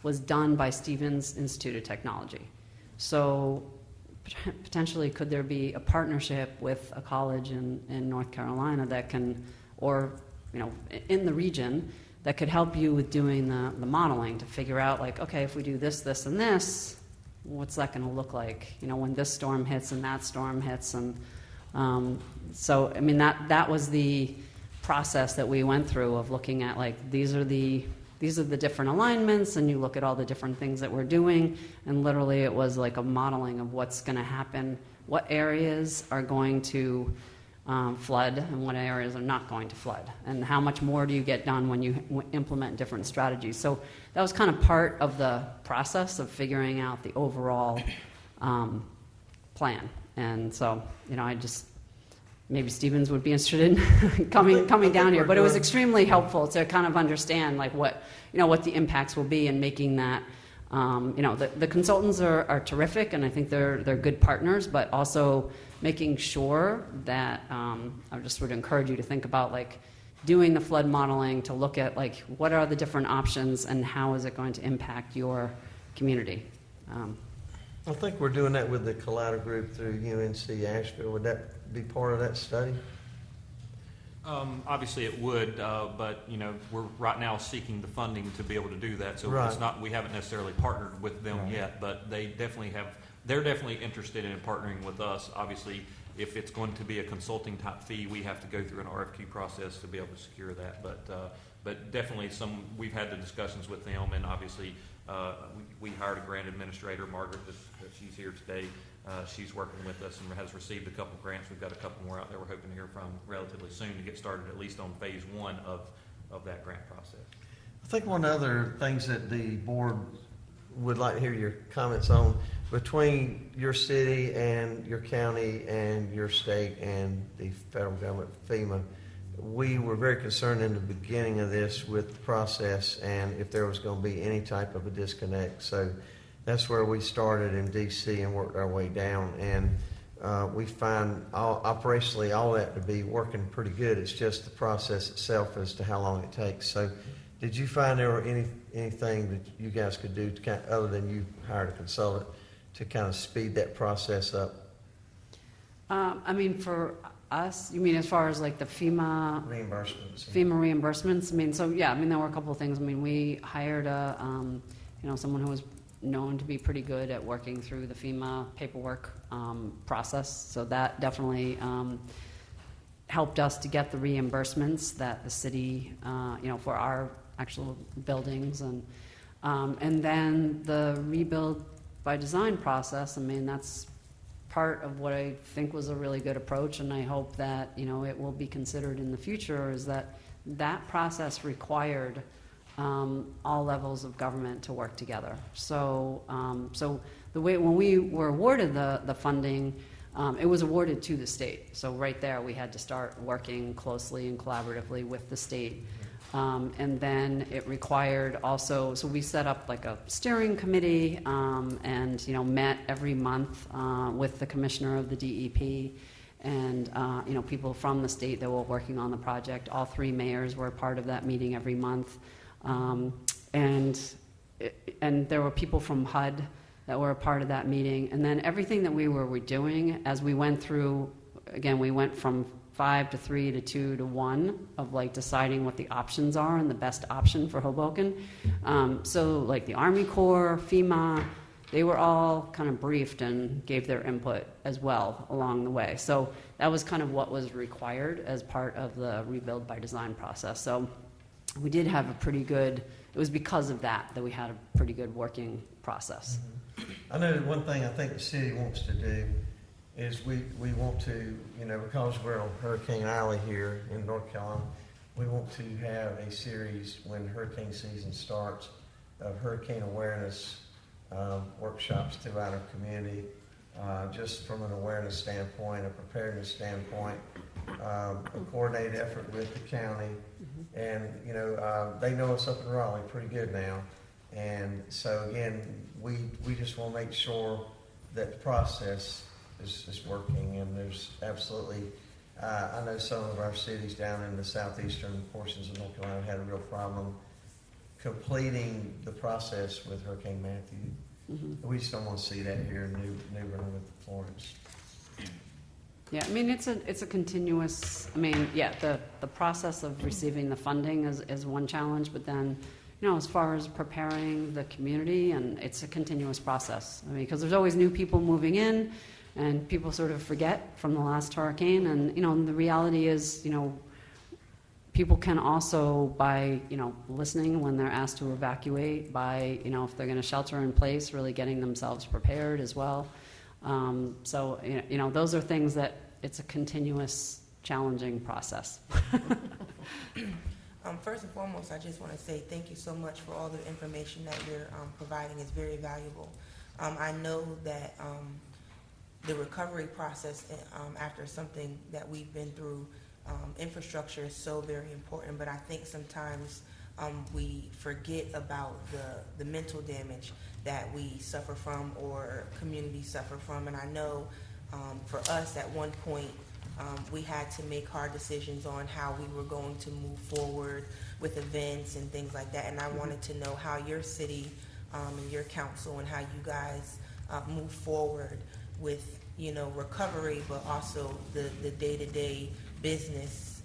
was done by Stevens Institute of Technology. So potentially could there be a partnership with a college in North Carolina that can, or in the region, that could help you with doing the modeling to figure out, like, okay, if we do this, this, and this, what's that going to look like? When this storm hits and that storm hits, and so I mean that was the process that we went through of looking at, like, these are the different alignments, and you look at all the different things that we're doing, and literally it was like a modeling of what's going to happen, what areas are going to flood and what areas are not going to flood, and how much more do you get done when you implement different strategies. So that was kind of part of the process of figuring out the overall plan. And so, I just, maybe Stevens would be interested in coming down here, but it was extremely helpful to kind of understand, like, what the impacts will be, and making that, the consultants are terrific, and I think they're good partners, but also making sure that, I just would encourage you to think about, like, doing the flood modeling to look at, like, what are the different options and how is it going to impact your community. I think we're doing that with the Collider Group through UNC Asheville. Would that be part of that study? Obviously it would, but we're right now seeking the funding to be able to do that. So right. It's not, we haven't necessarily partnered with them right. yet, but they're definitely interested in partnering with us. Obviously, if it's going to be a consulting type fee, we have to go through an RFQ process to be able to secure that. But definitely we've had the discussions with them, and obviously we hired a grant administrator, Margaret, she's here today. She's working with us and has received a couple grants. We've got a couple more out there we're hoping to hear from relatively soon to get started, at least on phase 1 of that grant process. I think one of the other things that the board would like to hear your comments on, between your city and your county and your state and the federal government, FEMA, we were very concerned in the beginning of this with the process and if there was going to be any type of a disconnect. So that's where we started in D.C. and worked our way down. And we find operationally all that to be working pretty good. It's just the process itself as to how long it takes. So did you find there were anything that you guys could do to kind of, other than you hired a consultant, to kind of speed that process up? I mean, for us, you mean as far as like the FEMA reimbursements? I mean, so yeah, I mean, there were a couple of things. I mean, we hired someone who was known to be pretty good at working through the FEMA paperwork process. So that definitely helped us to get the reimbursements that the city, for our actual buildings, and then the rebuild by design process. I mean, that's part of what I think was a really good approach, and I hope that it will be considered in the future. Is that process required all levels of government to work together. So, the way when we were awarded the funding, it was awarded to the state. So right there, we had to start working closely and collaboratively with the state. And then it required also, so we set up like a steering committee and met every month with the commissioner of the DEP and people from the state that were working on the project. All 3 mayors were a part of that meeting every month. And there were people from HUD that were a part of that meeting. And then everything that we were doing as we went through, again, we went from 5 to 3 to 2 to 1 of like deciding what the options are and the best option for Hoboken. So like the Army Corps, FEMA, they were all kind of briefed and gave their input as well along the way. So that was kind of what was required as part of the rebuild by design process. So we did have a pretty good, it was because of that we had a pretty good working process. Mm-hmm. I know one thing I think the city wants to do is we want to, because we're on Hurricane Alley here in North Carolina, we want to have a series when hurricane season starts of hurricane awareness workshops throughout our community, just from an awareness standpoint, a preparedness standpoint, a coordinated effort with the county. And, they know us up in Raleigh pretty good now. And so, again, we just want to make sure that the process is working. And there's absolutely, I know some of our cities down in the southeastern portions of North Carolina had a real problem completing the process with Hurricane Matthew. We just don't want to see that here in New Bern with Florence. Yeah, I mean, it's a continuous, I mean, yeah, the process of receiving the funding is one challenge, but then, you know, as far as preparing the community, and it's a continuous process. I mean, because there's always new people moving in, and people sort of forget from the last hurricane, and, you know, and the reality is, you know, people can also, by, you know, listening when they're asked to evacuate, by, you know, if they're going to shelter in place, really getting themselves prepared as well. So, you know, those are things that it's a continuous, challenging process. First and foremost, I just want to say thank you so much for all the information that you're providing. It's very valuable. I know that the recovery process after something that we've been through, infrastructure is so very important, but I think sometimes we forget about the mental damage that we suffer from or communities suffer from. And I know for us at one point, we had to make hard decisions on how we were going to move forward with events and things like that. And I wanted to know how your city and your council and how you guys move forward with, you know, recovery, but also the day-to-day business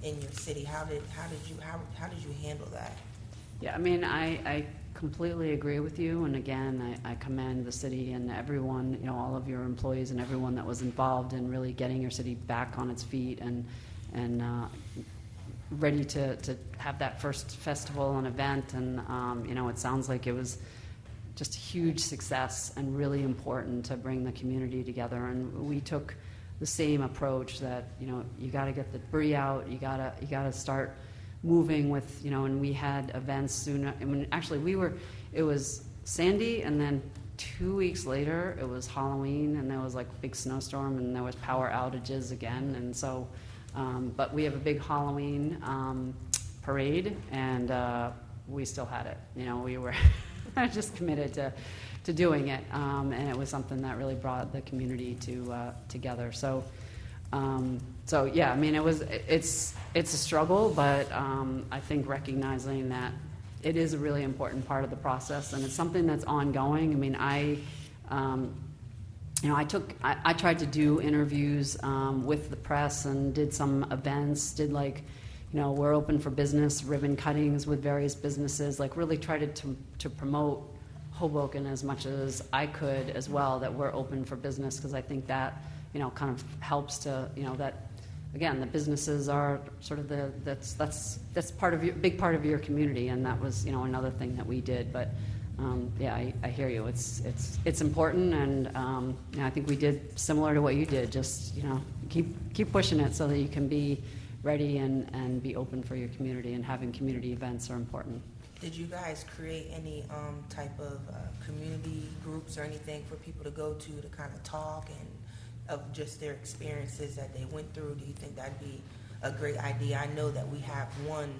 in your city. How did you handle that? Yeah, I mean, I completely agree with you, and again, I commend the city and everyone, you know, all of your employees and everyone that was involved in really getting your city back on its feet and ready to have that first festival and event. And you know, it sounds like it was just a huge success and really important to bring the community together. And we took the same approach that, you know, you got to get the debris out, you gotta start moving with, you know, and we had events soon. I mean, actually, it was Sandy, and then 2 weeks later, it was Halloween, and there was like a big snowstorm, and there was power outages again. And so, but we have a big Halloween parade, and we still had it. You know, we were just committed to doing it, and it was something that really brought the community together. So yeah, I mean, it's a struggle, but I think recognizing that it is a really important part of the process, and it's something that's ongoing. I mean, I tried to do interviews with the press and did some events, did like, you know, we're open for business, ribbon cuttings with various businesses, like really tried to promote Hoboken as much as I could as well, that we're open for business, because I think that, you know, kind of helps to, you know, that, again, the businesses are sort of that's part of your, big part of your community, and that was, you know, another thing that we did. But yeah, I hear you. It's important, and you know, I think we did similar to what you did. Just, you know, keep pushing it so that you can be ready and be open for your community, and having community events are important. Did you guys create any type of community groups or anything for people to go to kind of talk and of just their experiences that they went through? Do you think that'd be a great idea? I know that we have one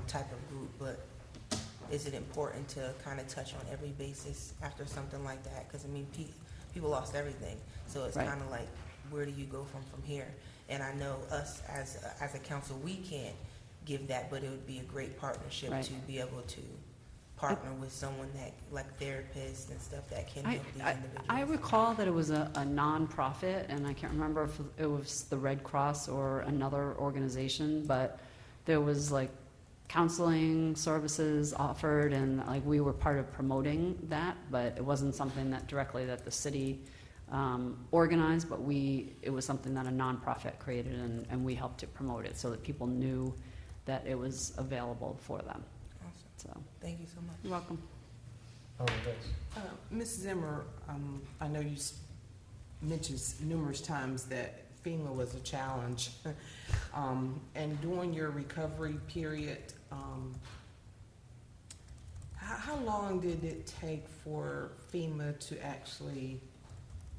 type of group, but is it important to kind of touch on every basis after something like that? Because, I mean, people lost everything, so it's Right. kind of like, where do you go from here? And I know us as a council, we can't give that, but it would be a great partnership Right. to be able to partner with someone that, like therapists and stuff, that can help these individuals. I recall that it was a nonprofit, and I can't remember if it was the Red Cross or another organization, but there was like counseling services offered, and like we were part of promoting that, but it wasn't something that directly that the city organized, but it was something that a nonprofit created, and we helped to promote it so that people knew that it was available for them. Awesome. So, Thank you so much. you're welcome. Oh, that's. Ms. Zimmer, I know you mentioned numerous times that FEMA was a challenge. And during your recovery period, how long did it take for FEMA to actually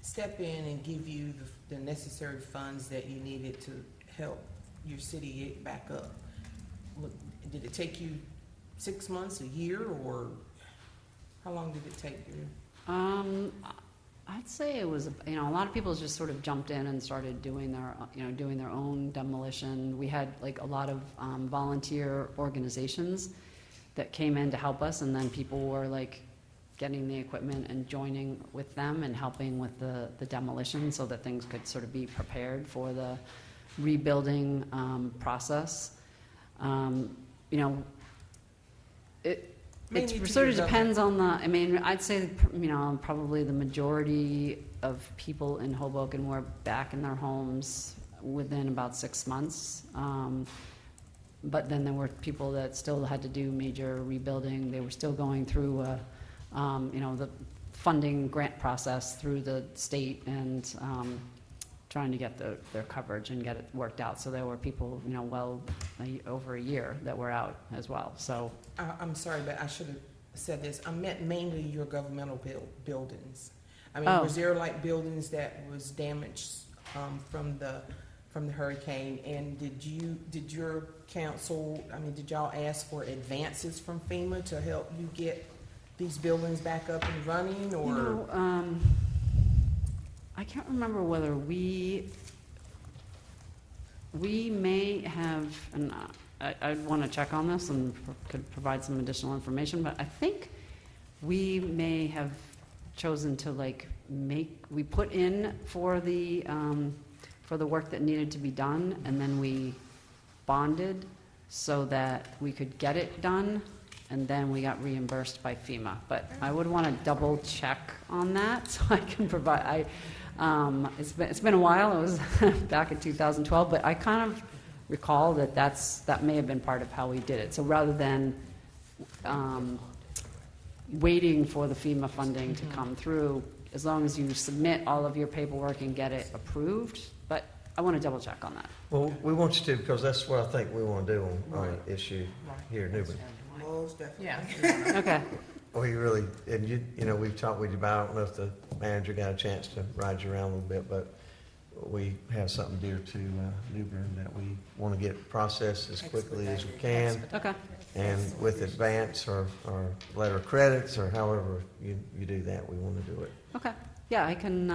step in and give you the necessary funds that you needed to help your city get back up? Did it take you 6 months, a year, or how long did it take you? I'd say it was, you know, a lot of people just sort of jumped in and started doing their own demolition. We had like a lot of volunteer organizations that came in to help us, and then people were like getting the equipment and joining with them and helping with the demolition so that things could sort of be prepared for the rebuilding process. You know, it Mainly to sort of your depends on the, I mean, I'd say, you know, probably the majority of people in Hoboken were back in their homes within about 6 months. But then there were people that still had to do major rebuilding. They were still going through, you know, the funding grant process through the state and trying to get their coverage and get it worked out. So there were people, you know, well over a year that were out as well. So I'm sorry, but I should have said this. I meant mainly your governmental buildings. I mean, Oh. was there like buildings that was damaged from the hurricane? And did your council, I mean, did y'all ask for advances from FEMA to help you get these buildings back up and running, or? you know, I can't remember whether we may have, and I'd want to check on this and could provide some additional information, but I think we may have chosen to we put in for the work that needed to be done, and then we bonded so that we could get it done, and then we got reimbursed by FEMA. But I would want to double check on that so I can provide. It's been a while. It was back in 2012, but I kind of recall that may have been part of how we did it. So rather than waiting for the FEMA funding to come through, as long as you submit all of your paperwork and get it approved. But I want to double check on that. Well, we want you to, because that's what I think we want to do on the issue here in New Bern. Most definitely. Yeah. Okay. We really, and you know, we've talked with you about, I don't know if the manager got a chance to ride you around a little bit, but we have something dear to New Bern that we want to get processed as quickly as we can, Okay. and with advance or letter of credits or however you do that, we want to do it. Okay. Yeah, I can.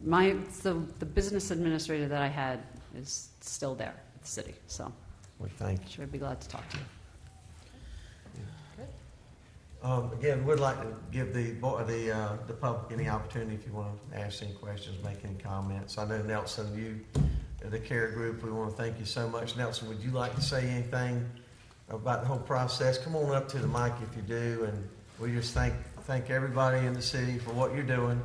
The business administrator that I had is still there at the city, so We thank you. sure I'd be glad to talk to you. Again, we'd like to give the public any opportunity if you want to ask any questions, make any comments. I know, Nelson, you, the CARE group, we want to thank you so much. Nelson, would you like to say anything about the whole process? Come on up to the mic if you do, and we just thank everybody in the city for what you're doing.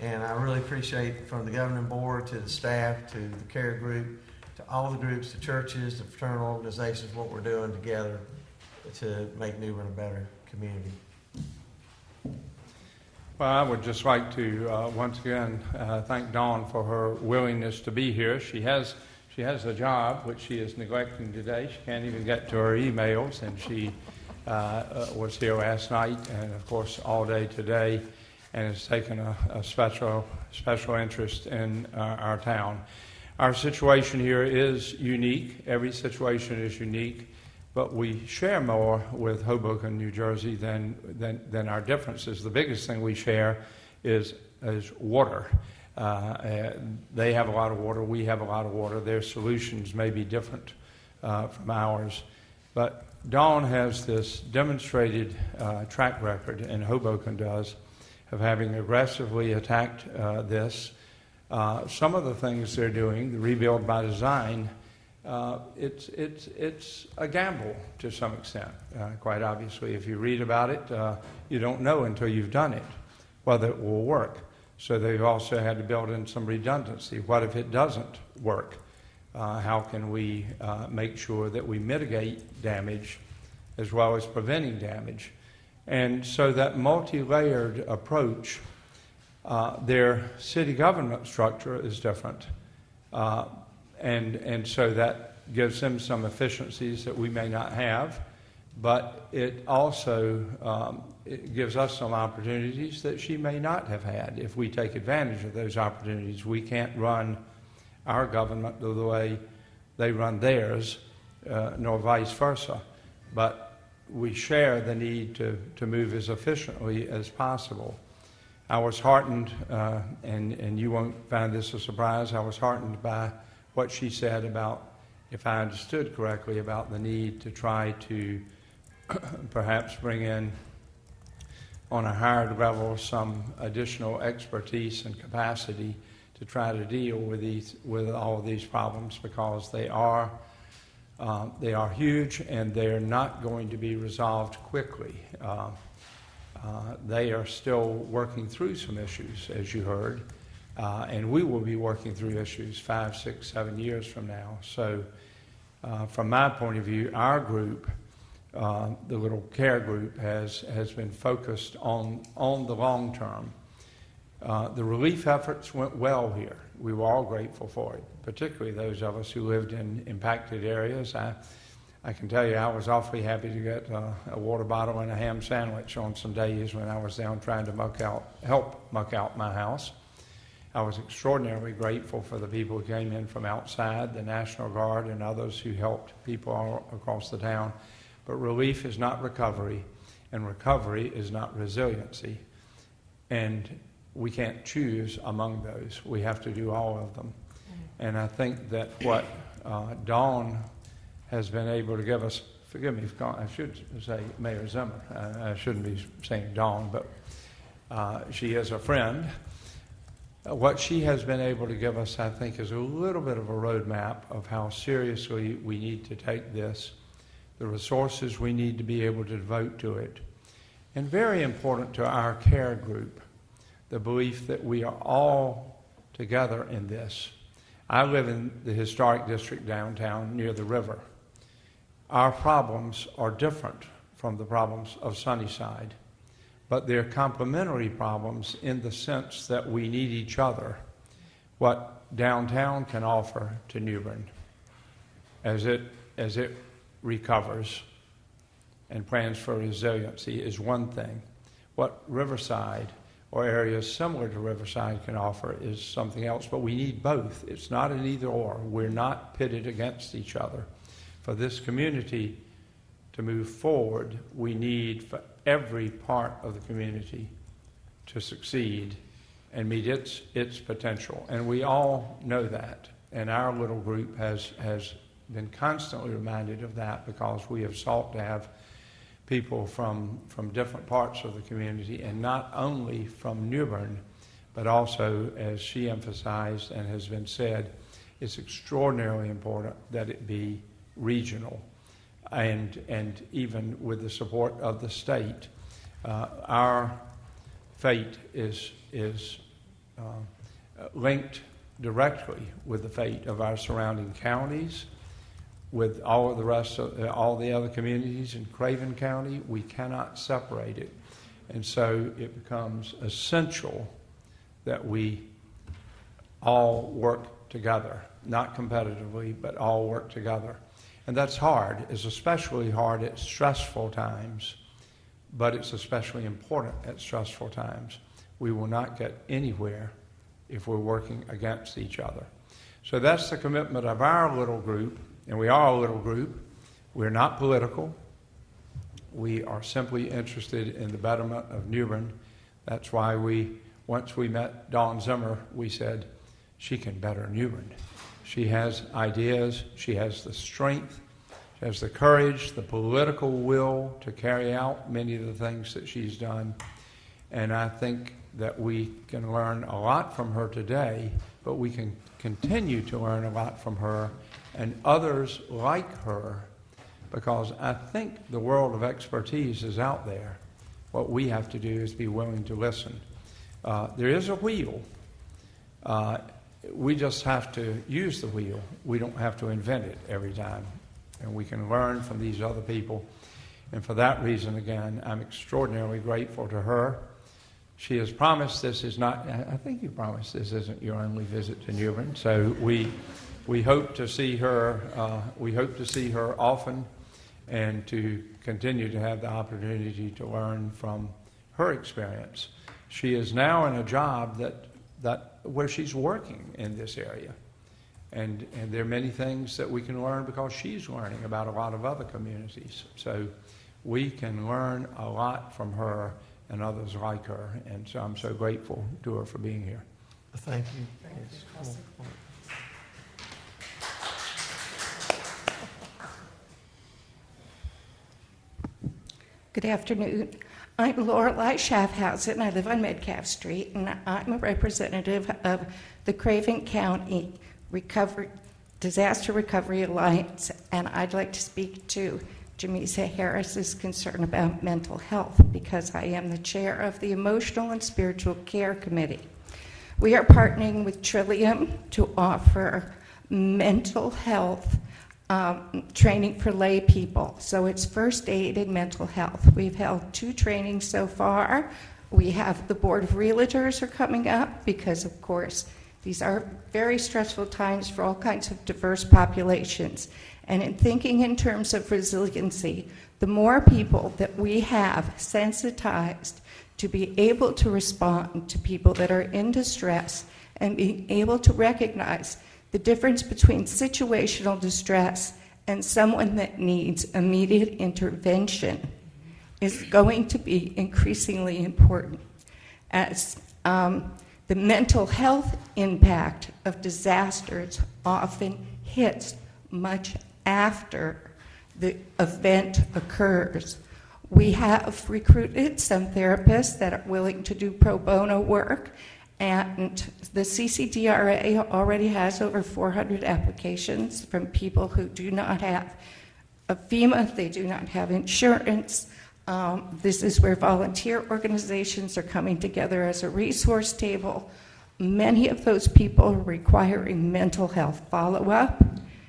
And I really appreciate, from the governing board to the staff to the CARE group to all the groups, the churches, the fraternal organizations, what we're doing together to make New Bern a better community. Well, I would just like to once again thank Dawn for her willingness to be here. She has a job which she is neglecting today. She can't even get to her emails, and she was here last night and, of course, all day today, and has taken a special interest in our town. Our situation here is unique. Every situation is unique. But we share more with Hoboken, New Jersey than our differences. The biggest thing we share is water. They have a lot of water. We have a lot of water. Their solutions may be different from ours. But Dawn has this demonstrated track record, and Hoboken does, of having aggressively attacked this. Some of the things they're doing, the rebuild by design, it's a gamble to some extent. Quite obviously, if you read about it, you don't know until you've done it whether it will work. So they've also had to build in some redundancy. What if it doesn't work? How can we make sure that we mitigate damage as well as preventing damage? And so that multi-layered approach, their city government structure is different. And so that gives them some efficiencies that we may not have, but it also it gives us some opportunities that she may not have had if we take advantage of those opportunities. We can't run our government the way they run theirs, nor vice versa, but we share the need to move as efficiently as possible. I was heartened, and you won't find this a surprise, I was heartened by what she said about, if I understood correctly, about the need to try to perhaps bring in on a higher level some additional expertise and capacity to try to deal with all of these problems, because they are huge and they're not going to be resolved quickly. They are still working through some issues, as you heard, and we will be working through issues 5, 6, 7 years from now. So from my point of view, our group, the little care group, has been focused on the long term. The relief efforts went well here. We were all grateful for it, particularly those of us who lived in impacted areas. I can tell you I was awfully happy to get a water bottle and a ham sandwich on some days when I was down trying to help muck out my house. I was extraordinarily grateful for the people who came in from outside, the National Guard and others who helped people all across the town. But relief is not recovery, and recovery is not resiliency. And we can't choose among those. We have to do all of them. And I think that what Dawn has been able to give us, forgive me, I should say Mayor Zimmer. I shouldn't be saying Dawn, but she is a friend. What she has been able to give us, I think, is a little bit of a roadmap of how seriously we need to take this, the resources we need to be able to devote to it, and very important to our care group, the belief that we are all together in this. I live in the historic district downtown near the river. Our problems are different from the problems of Sunnyside, but they're complementary problems in the sense that we need each other. What downtown can offer to New Bern as it recovers and plans for resiliency is one thing. What Riverside or areas similar to Riverside can offer is something else, but we need both. It's not an either or. We're not pitted against each other. For this community to move forward, we need for every part of the community to succeed and meet its potential. And we all know that. And our little group has been constantly reminded of that, because we have sought to have people from different parts of the community, and not only from New Bern, but also, as she emphasized and has been said, it's extraordinarily important that it be regional, and even with the support of the state. Our fate is linked directly with the fate of our surrounding counties, with all of the rest of all the other communities in Craven County. We cannot separate it. And so it becomes essential that we all work together, not competitively, but all work together. And that's hard. It's especially hard at stressful times, but it's especially important at stressful times. We will not get anywhere if we're working against each other. So that's the commitment of our little group. And we are a little group. We're not political. We are simply interested in the betterment of New Bern. That's why once we met Dawn Zimmer, we said, she can better New Bern. She has ideas. She has the strength. She has the courage, the political will to carry out many of the things that she's done. And I think that we can learn a lot from her today, but we can continue to learn a lot from her and others like her, because I think the world of expertise is out there. What we have to do is be willing to listen. There is a wheel. We just have to use the wheel. We don't have to invent it every time. And we can learn from these other people. And for that reason, again, I'm extraordinarily grateful to her. She has promised this is not, I think you promised this isn't your only visit to New Bern. So we hope to see her. We hope to see her often, and to continue to have the opportunity to learn from her experience. She is now in a job that where she's working in this area, and there are many things that we can learn because she's learning about a lot of other communities. So we can learn a lot from her and others like her, and so I'm so grateful to her for being here. Thank you. Good afternoon. I'm Lorelei Schaffhausen. I live on Metcalf Street, and I'm a representative of the Craven County Disaster Recovery Alliance, and I'd like to speak to Jamisa Harris's concern about mental health because I am the chair of the Emotional and Spiritual Care Committee. We are partnering with Trillium to offer mental health training for lay people. So it's first aid and mental health. We've held 2 trainings so far. We have the Board of Realtors are coming up because, of course, these are very stressful times for all kinds of diverse populations. And in thinking in terms of resiliency, the more people that we have sensitized to be able to respond to people that are in distress and being able to recognize the difference between situational distress and someone that needs immediate intervention is going to be increasingly important as the mental health impact of disasters often hits much after the event occurs. We have recruited some therapists that are willing to do pro bono work, and the CCDRA already has over 400 applications from people who do not have a FEMA, they do not have insurance. This is where volunteer organizations are coming together as a resource table. Many of those people are requiring mental health follow-up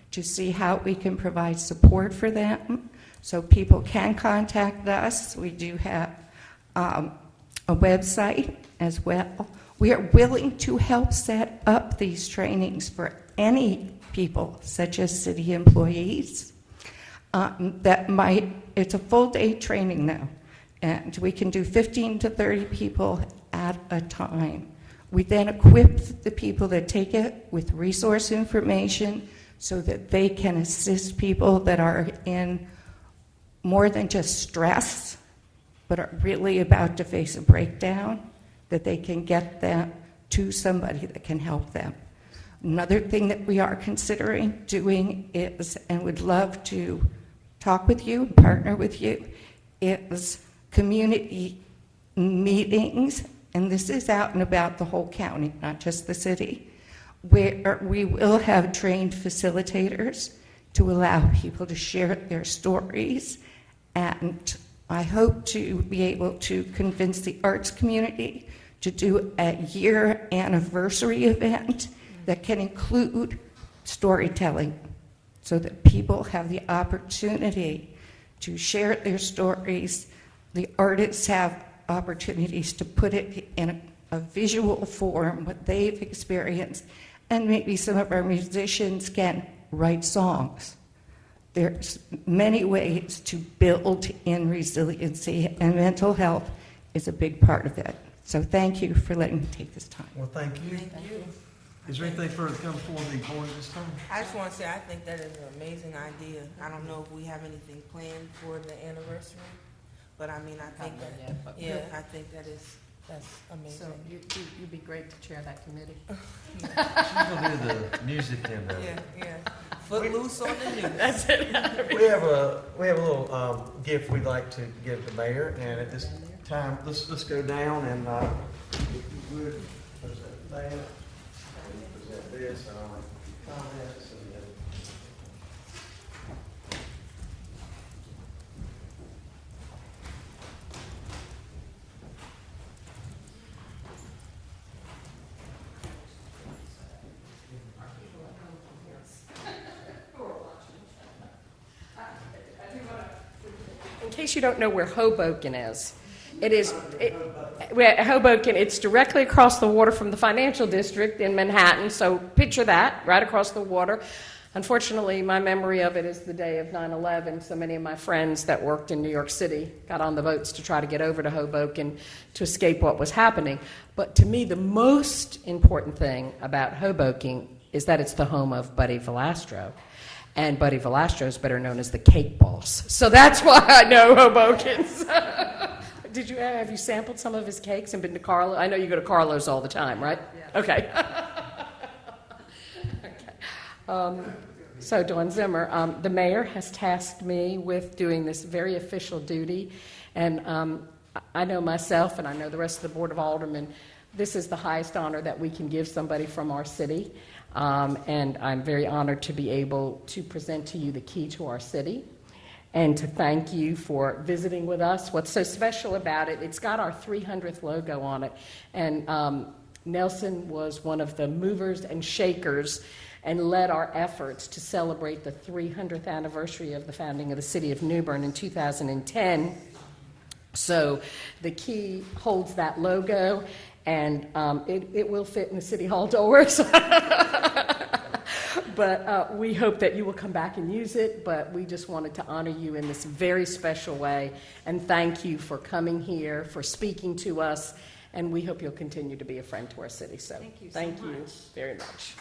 to see how we can provide support for them. So people can contact us. We do have a website as well. We are willing to help set up these trainings for any people, such as city employees. It's a full day training now, and we can do 15 to 30 people at a time. We then equip the people that take it with resource information so that they can assist people that are in more than just stress, but are really about to face a breakdown, that they can get them to somebody that can help them. Another thing that we are considering doing is, and would love to talk with you, partner with you, is community meetings, and this is out and about the whole county, not just the city, where we will have trained facilitators to allow people to share their stories, and I hope to be able to convince the arts community to do a year anniversary event that can include storytelling so that people have the opportunity to share their stories. The artists have opportunities to put it in a visual form, what they've experienced, and maybe some of our musicians can write songs. There's many ways to build in resiliency, and mental health is a big part of it. So thank you for letting me take this time. Well, thank you. Thank you. Is there anything further to come before the board this time? I just want to say I think that is an amazing idea. I don't know if we have anything planned for the anniversary, but I mean, I think that, yeah, I think that's amazing. So you'd be great to chair that committee. She's gonna do the music and Yeah. Footloose on the news. That's it. we have a little gift we'd like to give the mayor, and at this time, let's go down and if you would present that, present this, comments, and then. In case you don't know where Hoboken is, Hoboken, it's directly across the water from the financial district in Manhattan, so picture that, right across the water. Unfortunately, my memory of it is the day of 9/11, so many of my friends that worked in New York City got on the boats to try to get over to Hoboken to escape what was happening. But to me, the most important thing about Hoboken is that it's the home of Buddy Valastro. And Buddy Valastro is better known as the Cake Boss. So that's why I know Hoboken's. Have you sampled some of his cakes and been to Carlo? I know you go to Carlo's all the time, right? Yeah. Okay. Okay. So, Dawn Zimmer, the mayor has tasked me with doing this very official duty, and I know myself and I know the rest of the Board of Aldermen, this is the highest honor that we can give somebody from our city, and I'm very honored to be able to present to you the key to our city and to thank you for visiting with us. What's so special about it, it's got our 300th logo on it, and Nelson was one of the movers and shakers and led our efforts to celebrate the 300th anniversary of the founding of the city of New Bern in 2010. So the key holds that logo, and it will fit in the City Hall doors. But we hope that you will come back and use it, but we just wanted to honor you in this very special way and thank you for coming here, for speaking to us, and we hope you'll continue to be a friend to our city. So thank you very much.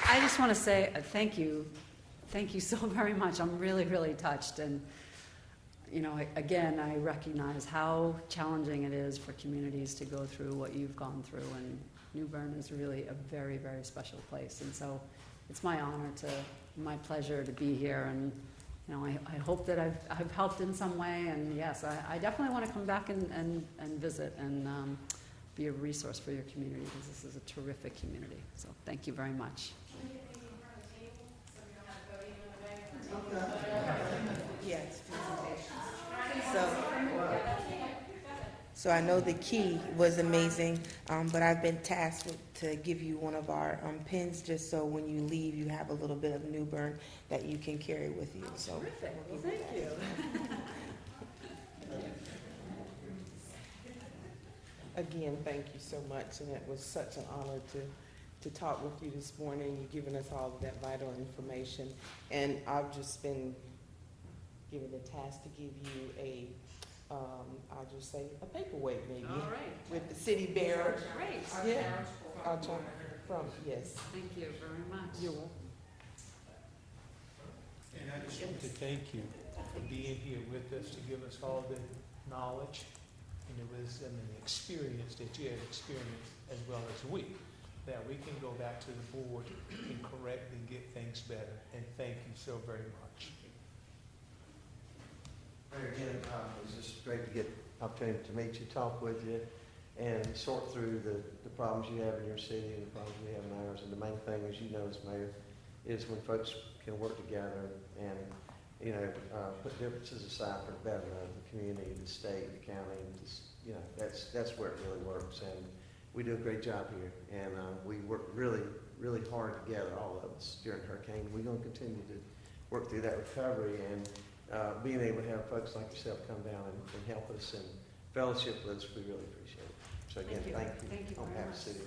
I just want to say thank you. Thank you so very much. I'm really, really touched. And, you know, again, I recognize how challenging it is for communities to go through what you've gone through. And New Bern is really a very, very special place. And so it's my honor my pleasure to be here. And, you know, I hope that I've helped in some way. And, yes, I definitely want to come back and visit and be a resource for your community, because this is a terrific community. So thank you very much. Yes. So I know the key was amazing, but I've been tasked to give you one of our pins, just so when you leave, you have a little bit of New Bern that you can carry with you. So Terrific. Well, thank you. Again, thank you so much, and it was such an honor to talk with you this morning. You've given us all of that vital information, and I've just been given the task to give you I'll just say a paperweight maybe. All right. With the city bearer. Great. Yeah. Yes. Thank you very much. You're welcome. And I just want to thank you for being here with us to give us all the knowledge and the wisdom and the experience that you have experienced, as well as we, that we can go back to the board and correct and get things better. And thank you so very much. Again, it was just great to get opportunity to meet you, talk with you, and sort through the problems you have in your city and the problems we have in ours. And the main thing, as you know, as mayor, is when folks can work together and, you know, put differences aside for the betterment of the community, the state, the county, and just, you know, that's where it really works. And we do a great job here, and we work really, really hard together, all of us, during Hurricane. We're going to continue to work through that recovery, and being able to have folks like yourself come down and help us and fellowship with us, we really appreciate it. So again, thank you Thank you on very behalf of much. the city.